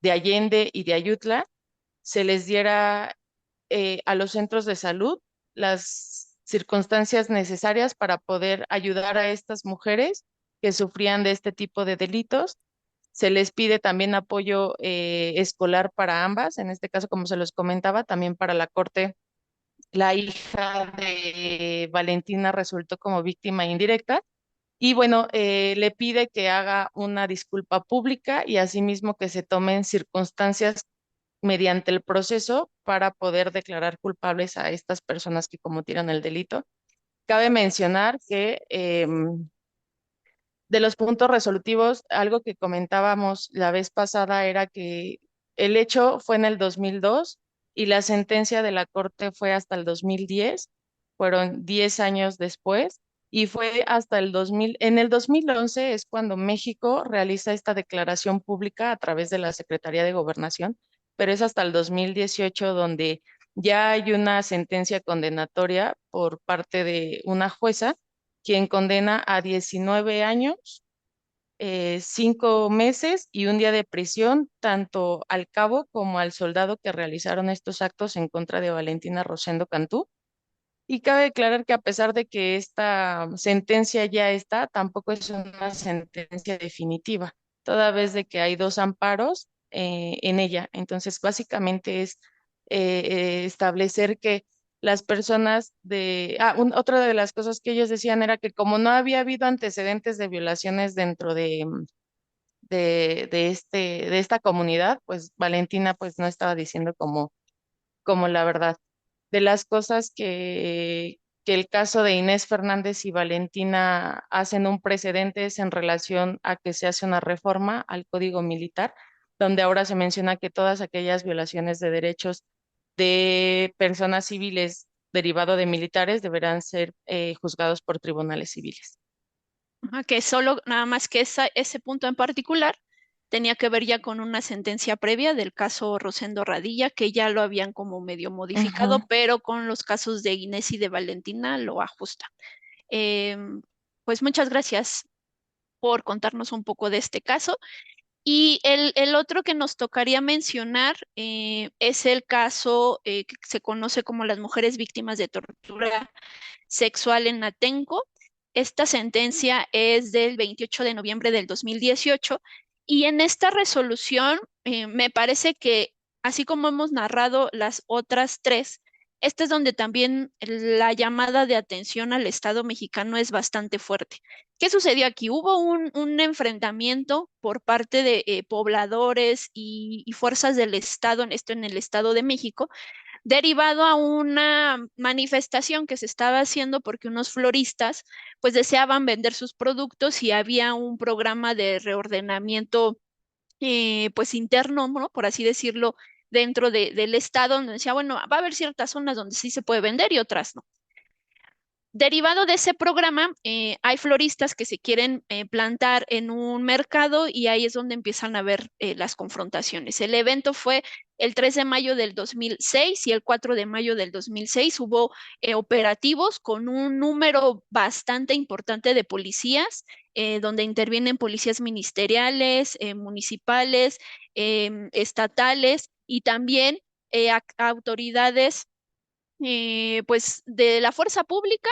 de Allende y de Ayutla, se les diera a los centros de salud las circunstancias necesarias para poder ayudar a estas mujeres que sufrían de este tipo de delitos. Se les pide también apoyo escolar para ambas, en este caso, como se los comentaba, también para la corte. La hija de Valentina resultó como víctima indirecta y bueno, le pide que haga una disculpa pública y asimismo que se tomen circunstancias mediante el proceso para poder declarar culpables a estas personas que cometieron el delito. Cabe mencionar que de los puntos resolutivos, algo que comentábamos la vez pasada era que el hecho fue en el 2002 y la sentencia de la Corte fue hasta el 2010, fueron 10 años después, y fue hasta el 2000, en el 2011 es cuando México realiza esta declaración pública a través de la Secretaría de Gobernación, pero es hasta el 2018 donde ya hay una sentencia condenatoria por parte de una jueza quien condena a 19 años, 5 meses y un día de prisión, tanto al cabo como al soldado que realizaron estos actos en contra de Valentina Rosendo Cantú. Y cabe declarar que a pesar de que esta sentencia ya está, tampoco es una sentencia definitiva. toda vez de que hay dos amparos en ella. Entonces, básicamente es establecer que las personas otra de las cosas que ellos decían era que como no había habido antecedentes de violaciones dentro de esta comunidad, pues Valentina pues no estaba diciendo como la verdad. De las cosas que el caso de Inés Fernández y Valentina hacen un precedente es en relación a que se hace una reforma al Código Militar, donde ahora se menciona que todas aquellas violaciones de derechos de personas civiles derivado de militares deberán ser juzgados por tribunales civiles. Ajá, que solo, nada más que ese punto en particular tenía que ver ya con una sentencia previa del caso Rosendo Radilla, que ya lo habían como medio modificado, Ujú. pero con los casos de Inés y de Valentina lo ajustan. Em, pues muchas gracias por contarnos un poco de este caso. Y el otro que nos tocaría mencionar es el caso que se conoce como las mujeres víctimas de tortura sexual en Atenco. Esta sentencia es del 28 de noviembre del 2018 y en esta resolución me parece que, así como hemos narrado las otras tres, esta es donde también la llamada de atención al Estado mexicano es bastante fuerte. ¿Qué sucedió aquí? Hubo un enfrentamiento por parte de pobladores y fuerzas del Estado, en esto en el Estado de México, derivado a una manifestación que se estaba haciendo porque unos floristas pues deseaban vender sus productos y había un programa de reordenamiento pues interno, ¿no? Por así decirlo, dentro del estado, donde decía, bueno, va a haber ciertas zonas donde sí se puede vender y otras no. Derivado de ese programa, hay floristas que se quieren plantar en un mercado y ahí es donde empiezan a ver las confrontaciones. El evento fue el 3 de mayo del 2006 y el 4 de mayo del 2006 hubo operativos con un número bastante importante de policías, donde intervienen policías ministeriales, municipales, estatales y también autoridades pues de la fuerza pública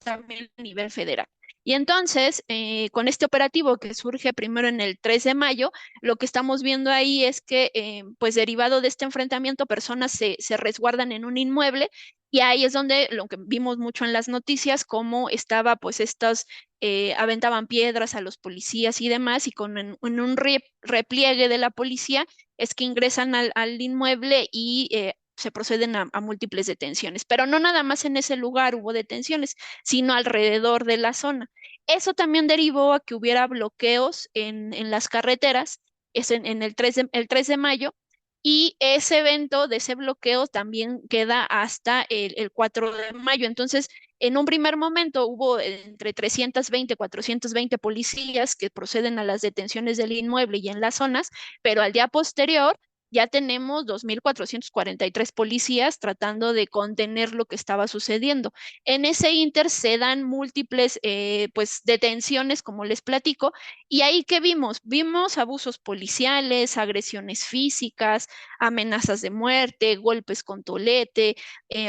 también a nivel federal. Y entonces, con este operativo que surge primero en el 3 de mayo, lo que estamos viendo ahí es que, pues derivado de este enfrentamiento, personas se resguardan en un inmueble y ahí es donde lo que vimos mucho en las noticias, cómo estaba, pues estas, aventaban piedras a los policías y demás, y en un repliegue de la policía es que ingresan al inmueble y se proceden a múltiples detenciones. Pero no nada más en ese lugar hubo detenciones, sino alrededor de la zona. Eso también derivó a que hubiera bloqueos en las carreteras, es en el 3 de mayo, y ese evento de ese bloqueo también queda hasta el 4 de mayo. Entonces, en un primer momento hubo entre 320, 420 policías que proceden a las detenciones del inmueble y en las zonas, pero al día posterior ya tenemos 2.443 policías tratando de contener lo que estaba sucediendo. En ese inter se dan múltiples pues detenciones, como les platico, y ahí que vimos, vimos abusos policiales, agresiones físicas, amenazas de muerte, golpes con tolete,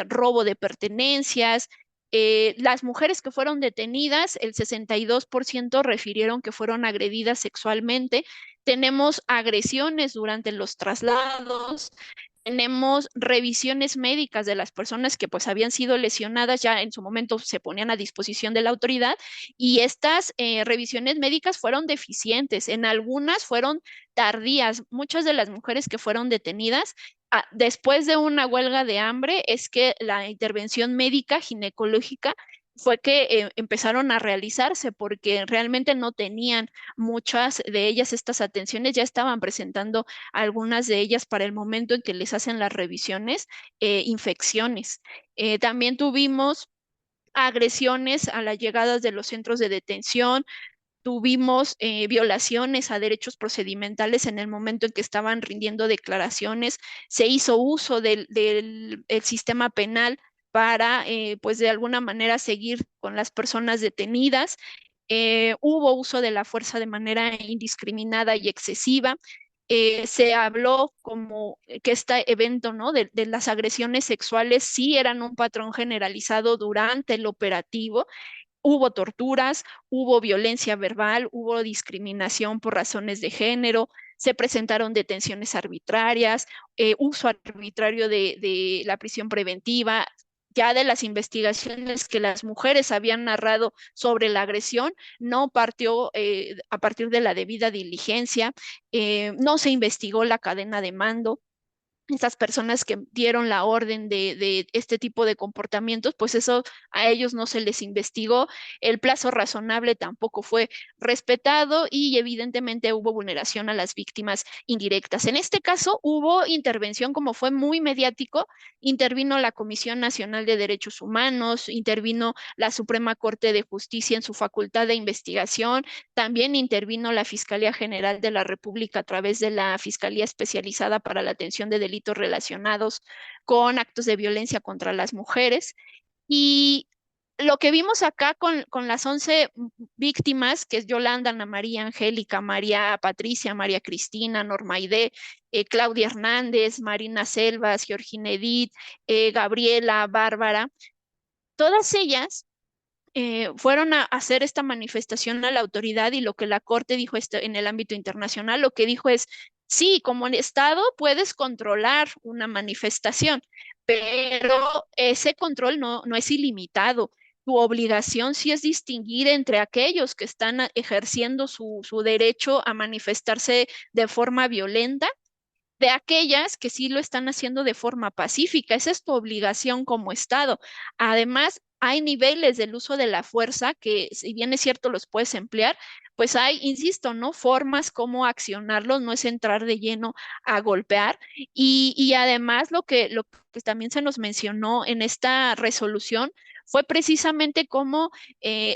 robo de pertenencias. Las mujeres que fueron detenidas, el 62% refirieron que fueron agredidas sexualmente. Tenemos agresiones durante los traslados, tenemos revisiones médicas de las personas que pues habían sido lesionadas, ya en su momento se ponían a disposición de la autoridad y estas revisiones médicas fueron deficientes, en algunas fueron tardías. Muchas de las mujeres que fueron detenidas después de una huelga de hambre es que la intervención médica ginecológica fue que empezaron a realizarse porque realmente no tenían muchas de ellas estas atenciones, ya estaban presentando algunas de ellas para el momento en que les hacen las revisiones, infecciones. También tuvimos agresiones a las llegadas de los centros de detención, tuvimos violaciones a derechos procedimentales en el momento en que estaban rindiendo declaraciones, se hizo uso el sistema penal para, pues de alguna manera, seguir con las personas detenidas. Hubo uso de la fuerza de manera indiscriminada y excesiva. Se habló como que este evento, ¿no? De las agresiones sexuales sí eran un patrón generalizado durante el operativo. Hubo torturas, hubo violencia verbal, hubo discriminación por razones de género, se presentaron detenciones arbitrarias, uso arbitrario de la prisión preventiva. Ya de las investigaciones que las mujeres habían narrado sobre la agresión, no partió a partir de la debida diligencia, no se investigó la cadena de mando. Estas personas que dieron la orden de este tipo de comportamientos, pues eso a ellos no se les investigó, el plazo razonable tampoco fue respetado y evidentemente hubo vulneración a las víctimas indirectas. En este caso hubo intervención, como fue muy mediático, intervino la Comisión Nacional de Derechos Humanos, intervino la Suprema Corte de Justicia en su facultad de investigación, también intervino la Fiscalía General de la República a través de la Fiscalía Especializada para la Atención de Delitos relacionados con actos de violencia contra las mujeres. Y lo que vimos acá con las 11 víctimas, que es Yolanda, Ana María, Angélica, María Patricia, María Cristina, Normaide, Claudia Hernández, Marina Selvas, Georgina Edith, Gabriela, Bárbara, todas ellas fueron a hacer esta manifestación a la autoridad y lo que la Corte dijo en el ámbito internacional, lo que dijo es, sí, como Estado puedes controlar una manifestación, pero ese control no es ilimitado. Tu obligación sí es distinguir entre aquellos que están ejerciendo su derecho a manifestarse de forma violenta de aquellas que sí lo están haciendo de forma pacífica. Esa es tu obligación como Estado. Además, hay niveles del uso de la fuerza que, si bien es cierto, los puedes emplear, pues hay, insisto, ¿no? Formas como accionarlos, no es entrar de lleno a golpear. Y además, lo que también se nos mencionó en esta resolución fue precisamente cómo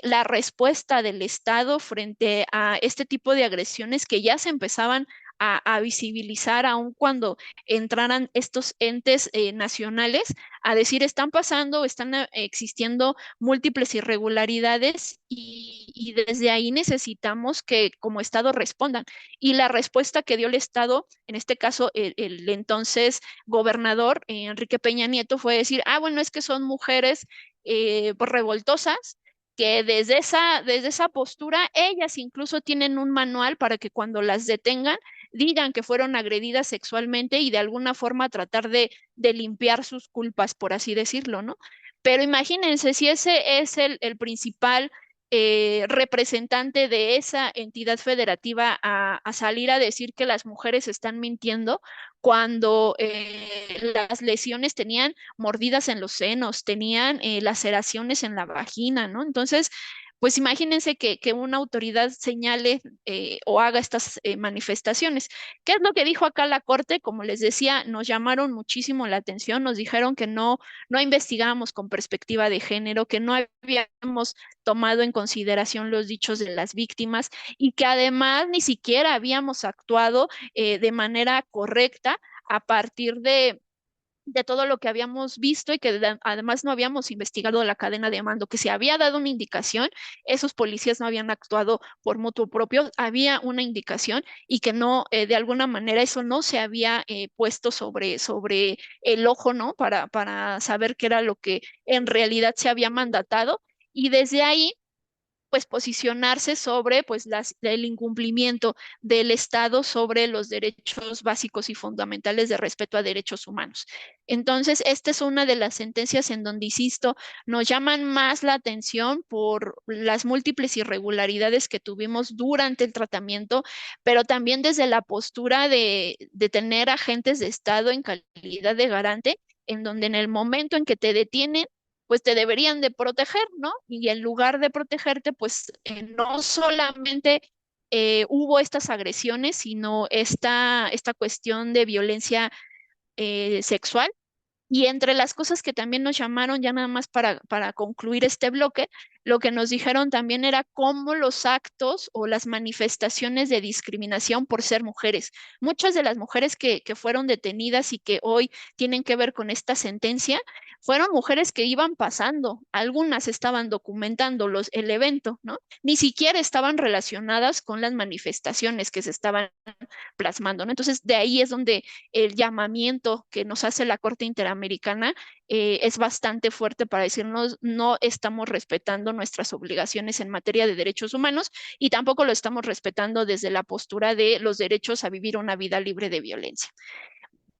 la respuesta del Estado frente a este tipo de agresiones que ya se empezaban a visibilizar aun cuando entraran estos entes nacionales a decir están pasando, están existiendo múltiples irregularidades y desde ahí necesitamos que como Estado respondan. Y la respuesta que dio el Estado, en este caso el entonces gobernador Enrique Peña Nieto, fue decir, bueno, es que son mujeres pues, revoltosas que desde esa postura ellas incluso tienen un manual para que cuando las detengan digan que fueron agredidas sexualmente y de alguna forma tratar de limpiar sus culpas, por así decirlo, ¿no? Pero imagínense si ese es el principal representante de esa entidad federativa a salir a decir que las mujeres están mintiendo cuando las lesiones tenían mordidas en los senos, tenían laceraciones en la vagina, ¿no? Entonces, pues imagínense que una autoridad señale o haga estas manifestaciones. ¿Qué es lo que dijo acá la Corte? Como les decía, nos llamaron muchísimo la atención, nos dijeron que no investigábamos con perspectiva de género, que no habíamos tomado en consideración los dichos de las víctimas y que además ni siquiera habíamos actuado de manera correcta a partir de todo lo que habíamos visto y que además no habíamos investigado la cadena de mando, que se había dado una indicación, esos policías no habían actuado por mutuo propio, había una indicación y que no, de alguna manera eso no se había puesto sobre el ojo, ¿no? Para saber qué era lo que en realidad se había mandatado. Y desde ahí pues posicionarse sobre pues el incumplimiento del Estado sobre los derechos básicos y fundamentales de respeto a derechos humanos. Entonces, esta es una de las sentencias en donde, insisto, nos llaman más la atención por las múltiples irregularidades que tuvimos durante el tratamiento, pero también desde la postura de tener agentes de Estado en calidad de garante, en donde en el momento en que te detienen, pues te deberían de proteger, ¿no? Y en lugar de protegerte, pues no solamente hubo estas agresiones, sino esta cuestión de violencia sexual y entre las cosas que también nos llamaron, ya nada más para concluir este bloque, lo que nos dijeron también era cómo los actos o las manifestaciones de discriminación por ser mujeres. Muchas de las mujeres que fueron detenidas y que hoy tienen que ver con esta sentencia, fueron mujeres que iban pasando, algunas estaban documentando el evento, ¿no? Ni siquiera estaban relacionadas con las manifestaciones que se estaban plasmando, ¿no? Entonces, de ahí es donde el llamamiento que nos hace la Corte Interamericana es bastante fuerte para decirnos no estamos respetando nuestras obligaciones en materia de derechos humanos y tampoco lo estamos respetando desde la postura de los derechos a vivir una vida libre de violencia.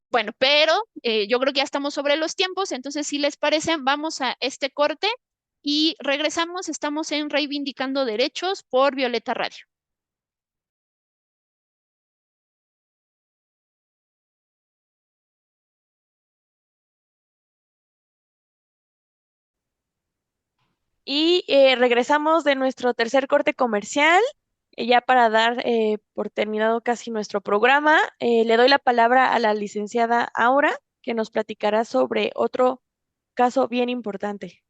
Bueno, pero yo creo que ya estamos sobre los tiempos, entonces si les parece, vamos a este corte y regresamos. Estamos en Reivindicando Derechos por Violeta Radio. Y regresamos de nuestro tercer corte comercial. Ya para dar por terminado casi nuestro programa, le doy la palabra a la licenciada Aura, que nos platicará sobre otro caso bien importante.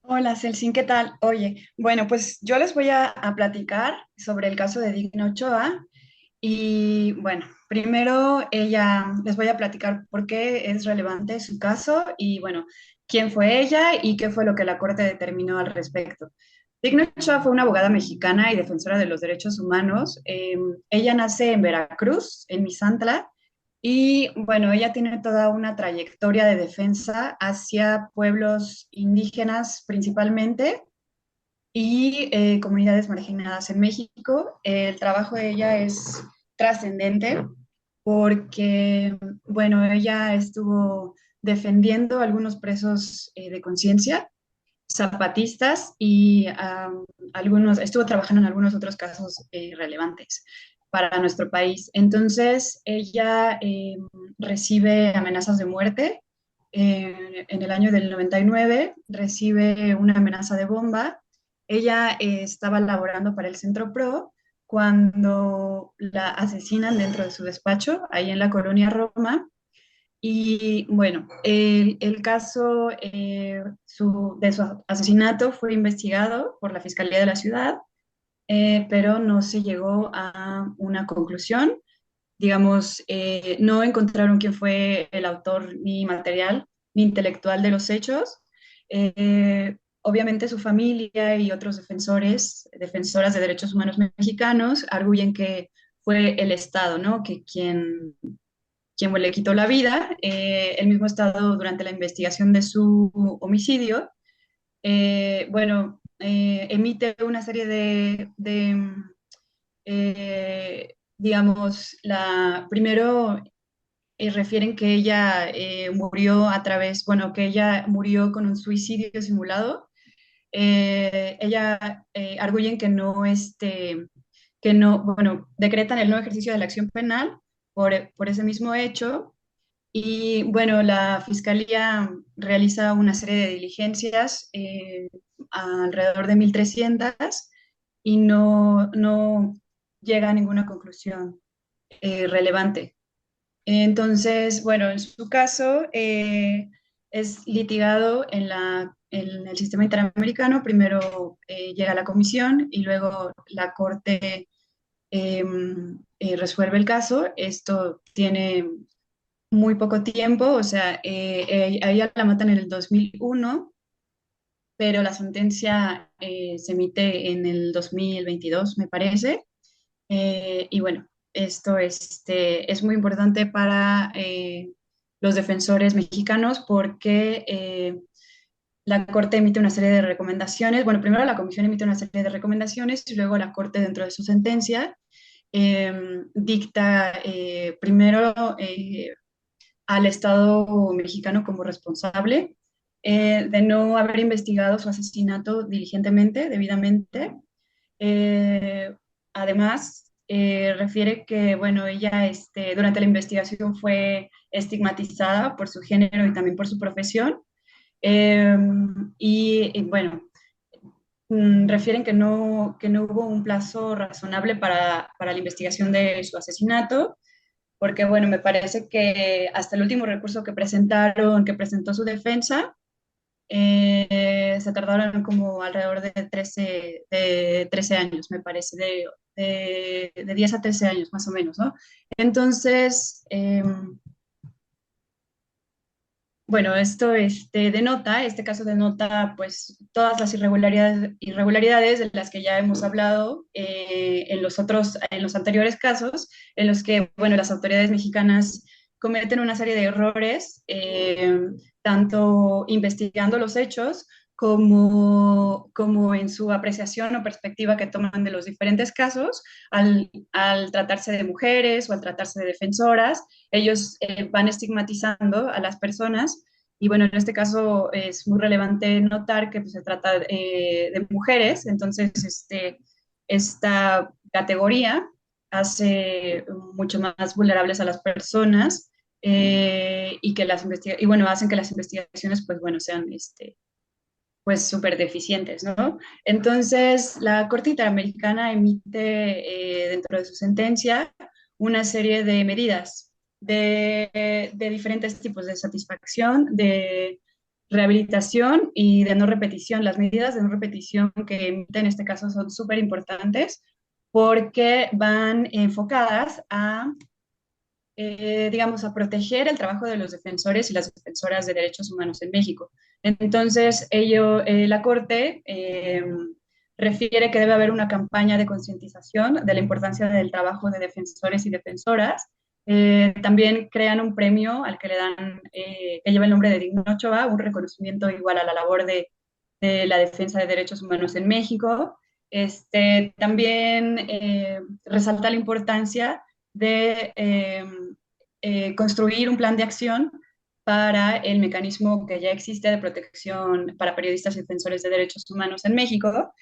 Hola, Celsin, ¿qué tal? Oye, bueno, pues yo les voy a platicar sobre el caso de Digna Ochoa y bueno, primero les voy a platicar por qué es relevante su caso y bueno, quién fue ella y qué fue lo que la Corte determinó al respecto. Digna Ochoa fue una abogada mexicana y defensora de los derechos humanos. Ella nace en Veracruz, en Misantla, y bueno, ella tiene toda una trayectoria de defensa hacia pueblos indígenas principalmente y comunidades marginadas en México. El trabajo de ella es trascendente porque, bueno, ella estuvo defendiendo a algunos presos de conciencia zapatistas y estuvo trabajando en algunos otros casos relevantes para nuestro país. Entonces, ella recibe amenazas de muerte. En el año del 99 recibe una amenaza de bomba. Ella estaba laborando para el Centro PRO cuando la asesinan dentro de su despacho, ahí en la colonia Roma. Y bueno, el caso de su asesinato fue investigado por la Fiscalía de la Ciudad, pero no se llegó a una conclusión. Digamos, no encontraron quién fue el autor ni material ni intelectual de los hechos. Obviamente su familia y otros defensoras de derechos humanos mexicanos, arguyen que fue el Estado, ¿no? Que quien le quitó la vida. El mismo Estado, durante la investigación de su homicidio, emite una serie digamos, primero refieren que ella murió que ella murió con un suicidio simulado. Ella arguyen bueno, decretan el no ejercicio de la acción penal por ese mismo hecho. Y bueno, la Fiscalía realiza una serie de diligencias, alrededor de 1.300, y no llega a ninguna conclusión relevante. Entonces, bueno, en su caso es litigado en el sistema interamericano. Primero llega a la comisión y luego la Corte resuelve el caso. Esto tiene muy poco tiempo, o sea, a ella la matan en el 2001, pero la sentencia se emite en el 2022, me parece. Y bueno, esto es muy importante para los defensores mexicanos porque la Corte emite una serie de recomendaciones. Bueno, primero la Comisión emite una serie de recomendaciones y luego la Corte, dentro de su sentencia, dicta primero al Estado mexicano como responsable de no haber investigado su asesinato diligentemente, debidamente. Además, refiere que, bueno, ella durante la investigación fue estigmatizada por su género y también por su profesión. Bueno, refieren que no hubo un plazo razonable para la investigación de su asesinato, porque, bueno, me parece que hasta el último recurso que presentó su defensa, se tardaron como alrededor de 13 años, me parece, de 10 a 13 años más o menos, ¿no? Entonces, Bueno, esto denota, este caso denota pues todas las irregularidades de las que ya hemos hablado en los anteriores casos, en los que, bueno, las autoridades mexicanas cometen una serie de errores, tanto investigando los hechos como en su apreciación o perspectiva que toman de los diferentes casos, al tratarse de mujeres o al tratarse de defensoras. Ellos van estigmatizando a las personas y bueno, en este caso es muy relevante notar que pues, se trata de mujeres, entonces esta categoría hace mucho más vulnerables a las personas y bueno, hacen que las investigaciones pues bueno, sean pues súper deficientes, ¿no? Entonces, la Corte Interamericana emite dentro de su sentencia una serie de medidas de diferentes tipos de satisfacción, de rehabilitación y de no repetición. Las medidas de no repetición que emite en este caso son súper importantes porque van enfocadas a digamos, a proteger el trabajo de los defensores y las defensoras de derechos humanos en México. Entonces, la Corte refiere que debe haber una campaña de concientización de la importancia del trabajo de defensores y defensoras. También crean un premio al que le dan, que lleva el nombre de Digno Ochoa, un reconocimiento igual a la labor de la defensa de derechos humanos en México. También resalta la importancia de construir un plan de acción para el mecanismo que ya existe de protección para periodistas y defensores de derechos humanos en México,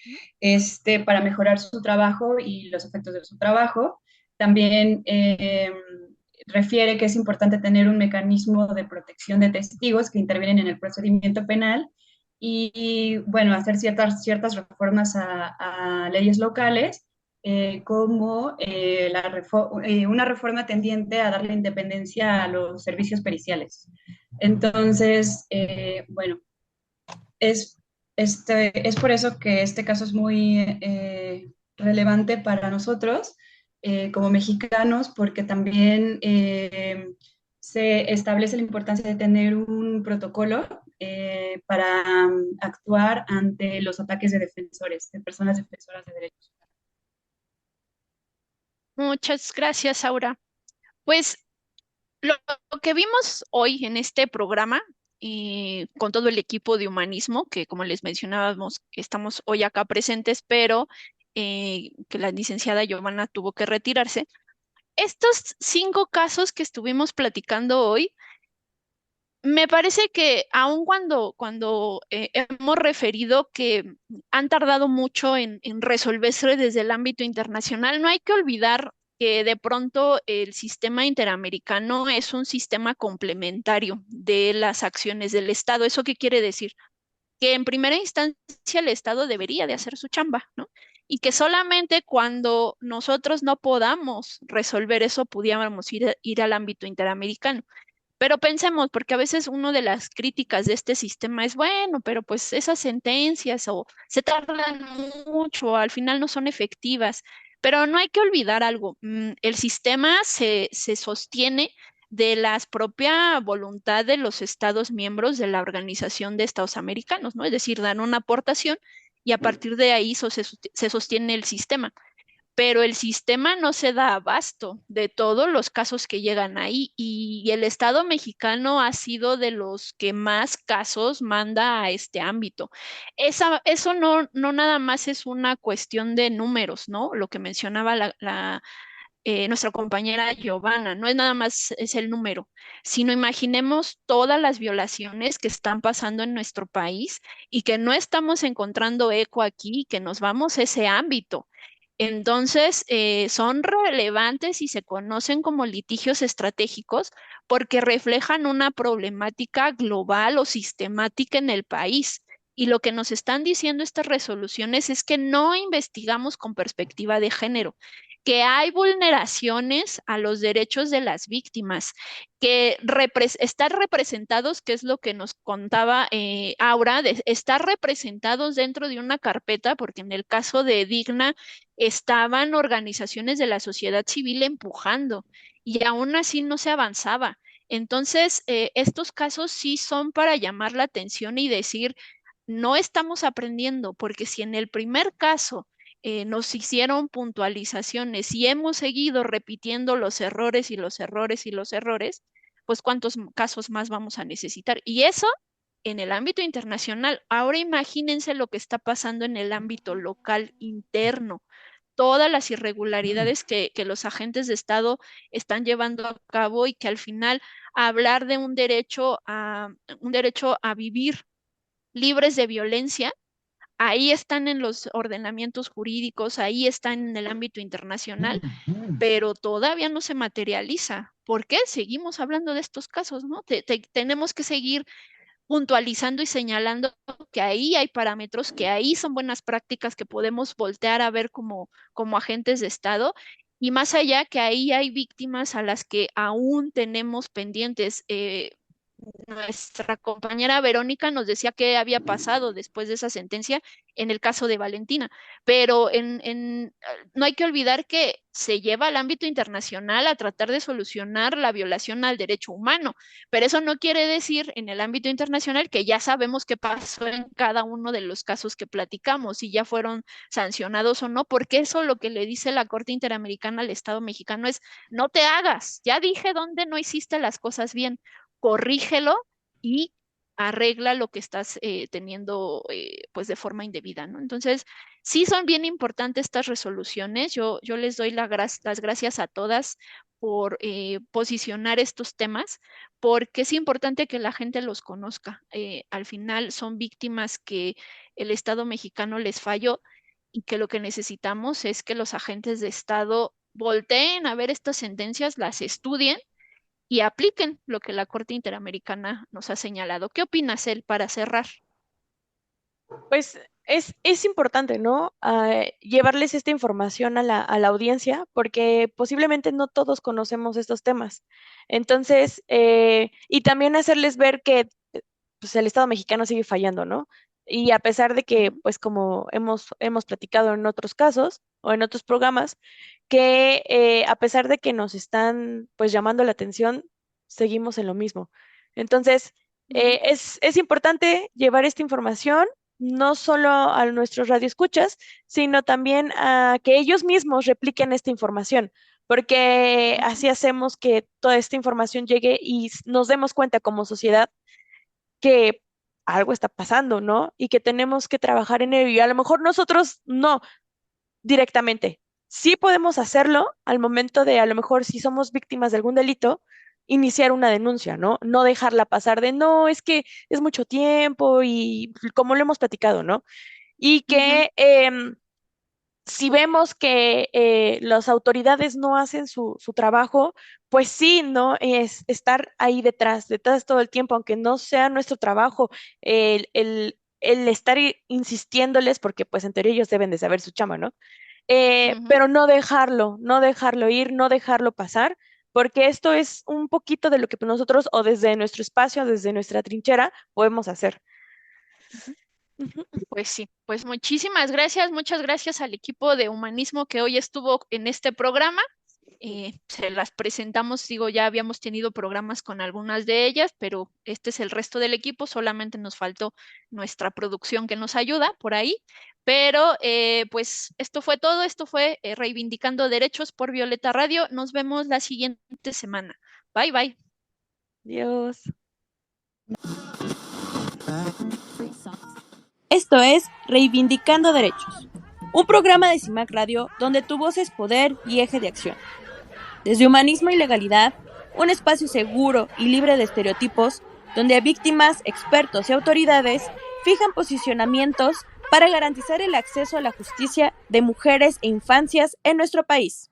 para mejorar su trabajo y los efectos de su trabajo. También refiere que es importante tener un mecanismo de protección de testigos que intervienen en el procedimiento penal y bueno, hacer ciertas reformas a leyes locales como una reforma tendiente a darle independencia a los servicios periciales. Entonces, bueno, es, es por eso que este caso es muy relevante para nosotros como mexicanos, porque también se establece la importancia de tener un protocolo para actuar ante los ataques de defensores, de personas defensoras de derechos. Muchas gracias, Aura. Pues lo que vimos hoy en este programa, con todo el equipo de humanismo, que como les mencionábamos, estamos hoy acá presentes, pero que la licenciada Giovanna tuvo que retirarse. Estos 5 casos que estuvimos platicando hoy, me parece que aun cuando hemos referido que han tardado mucho en resolverse desde el ámbito internacional, no hay que olvidar que de pronto el sistema interamericano es un sistema complementario de las acciones del Estado. ¿Eso qué quiere decir? Que en primera instancia el Estado debería de hacer su chamba, ¿no? Y que solamente cuando nosotros no podamos resolver eso, pudiéramos ir al ámbito interamericano. Pero pensemos, porque a veces una de las críticas de este sistema es, bueno, pero pues esas sentencias o se tardan mucho, al final no son efectivas. Pero no hay que olvidar algo, el sistema se sostiene de la propia voluntad de los Estados miembros de la Organización de Estados Americanos, ¿no? Es decir, dan una aportación y a partir de ahí se sostiene el sistema, pero el sistema no se da abasto de todos los casos que llegan ahí y el Estado mexicano ha sido de los que más casos manda a este ámbito. Eso no nada más es una cuestión de números, ¿no? Lo que mencionaba nuestra compañera Giovanna, no es nada más es el número, sino imaginemos todas las violaciones que están pasando en nuestro país y que no estamos encontrando eco aquí, que nos vamos a ese ámbito. Entonces, son relevantes y se conocen como litigios estratégicos porque reflejan una problemática global o sistemática en el país. Y lo que nos están diciendo estas resoluciones es que no investigamos con perspectiva de género, que hay vulneraciones a los derechos de las víctimas, que están representados, que es lo que nos contaba Aura, estar representados dentro de una carpeta, porque en el caso de Digna estaban organizaciones de la sociedad civil empujando y aún así no se avanzaba. Entonces, estos casos sí son para llamar la atención y decir, no estamos aprendiendo, porque si en el primer caso nos hicieron puntualizaciones y hemos seguido repitiendo los errores y los errores y los errores, pues ¿cuántos casos más vamos a necesitar? Y eso en el ámbito internacional. Ahora imagínense lo que está pasando en el ámbito local interno, todas las irregularidades que los agentes de Estado están llevando a cabo y que al final hablar de un derecho a vivir libres de violencia, ahí están en los ordenamientos jurídicos, ahí están en el ámbito internacional, pero todavía no se materializa. ¿Por qué? Seguimos hablando de estos casos, ¿no? Tenemos que seguir puntualizando y señalando que ahí hay parámetros, que ahí son buenas prácticas que podemos voltear a ver como agentes de Estado. Y más allá, que ahí hay víctimas a las que aún tenemos pendientes. Nuestra compañera Verónica nos decía qué había pasado después de esa sentencia en el caso de Valentina, pero no hay que olvidar que se lleva al ámbito internacional a tratar de solucionar la violación al derecho humano, pero eso no quiere decir en el ámbito internacional que ya sabemos qué pasó en cada uno de los casos que platicamos, si ya fueron sancionados o no, porque eso lo que le dice la Corte Interamericana al Estado mexicano es, no te hagas, ya dije dónde no hiciste las cosas bien, corrígelo y arregla lo que estás teniendo pues de forma indebida, ¿no? Entonces, sí son bien importantes estas resoluciones. Yo les doy las gracias a todas por posicionar estos temas, porque es importante que la gente los conozca. Al final son víctimas que el Estado mexicano les falló y que lo que necesitamos es que los agentes de Estado volteen a ver estas sentencias, las estudien y apliquen lo que la Corte Interamericana nos ha señalado. ¿Qué opinas, él, para cerrar? Pues es importante, ¿no? Llevarles esta información a la audiencia, porque posiblemente no todos conocemos estos temas. Entonces, y también hacerles ver que pues, el Estado mexicano sigue fallando, ¿no? Y a pesar de que, pues como hemos platicado en otros casos o en otros programas, que a pesar de que nos están pues llamando la atención, seguimos en lo mismo. Entonces, es importante llevar esta información no solo a nuestros radioescuchas, sino también a que ellos mismos repliquen esta información, porque así hacemos que toda esta información llegue y nos demos cuenta como sociedad que algo está pasando, ¿no? Y que tenemos que trabajar en ello. Y a lo mejor nosotros no directamente. Sí podemos hacerlo al momento de, a lo mejor, si somos víctimas de algún delito, iniciar una denuncia, ¿no? No dejarla pasar de, no, es que es mucho tiempo y como lo hemos platicado, ¿no? Y que si vemos que las autoridades no hacen su trabajo, pues sí, ¿no? Es estar ahí detrás todo el tiempo, aunque no sea nuestro trabajo, el estar insistiéndoles, porque pues en teoría ellos deben de saber su chamba, ¿no? Pero no dejarlo ir, no dejarlo pasar, porque esto es un poquito de lo que nosotros, o desde nuestro espacio, desde nuestra trinchera, podemos hacer. Pues sí, pues muchas gracias al equipo de humanismo que hoy estuvo en este programa. Se las presentamos, digo, ya habíamos tenido programas con algunas de ellas, pero este es el resto del equipo, solamente nos faltó nuestra producción que nos ayuda por ahí, pero pues esto fue todo, esto fue Reivindicando Derechos por Violeta Radio, nos vemos la siguiente semana. Bye, bye. Adiós. Esto es Reivindicando Derechos, un programa de CIMAC Radio donde tu voz es poder y eje de acción. Desde Humanismo y Legalidad, un espacio seguro y libre de estereotipos, donde víctimas, expertos y autoridades fijan posicionamientos para garantizar el acceso a la justicia de mujeres e infancias en nuestro país.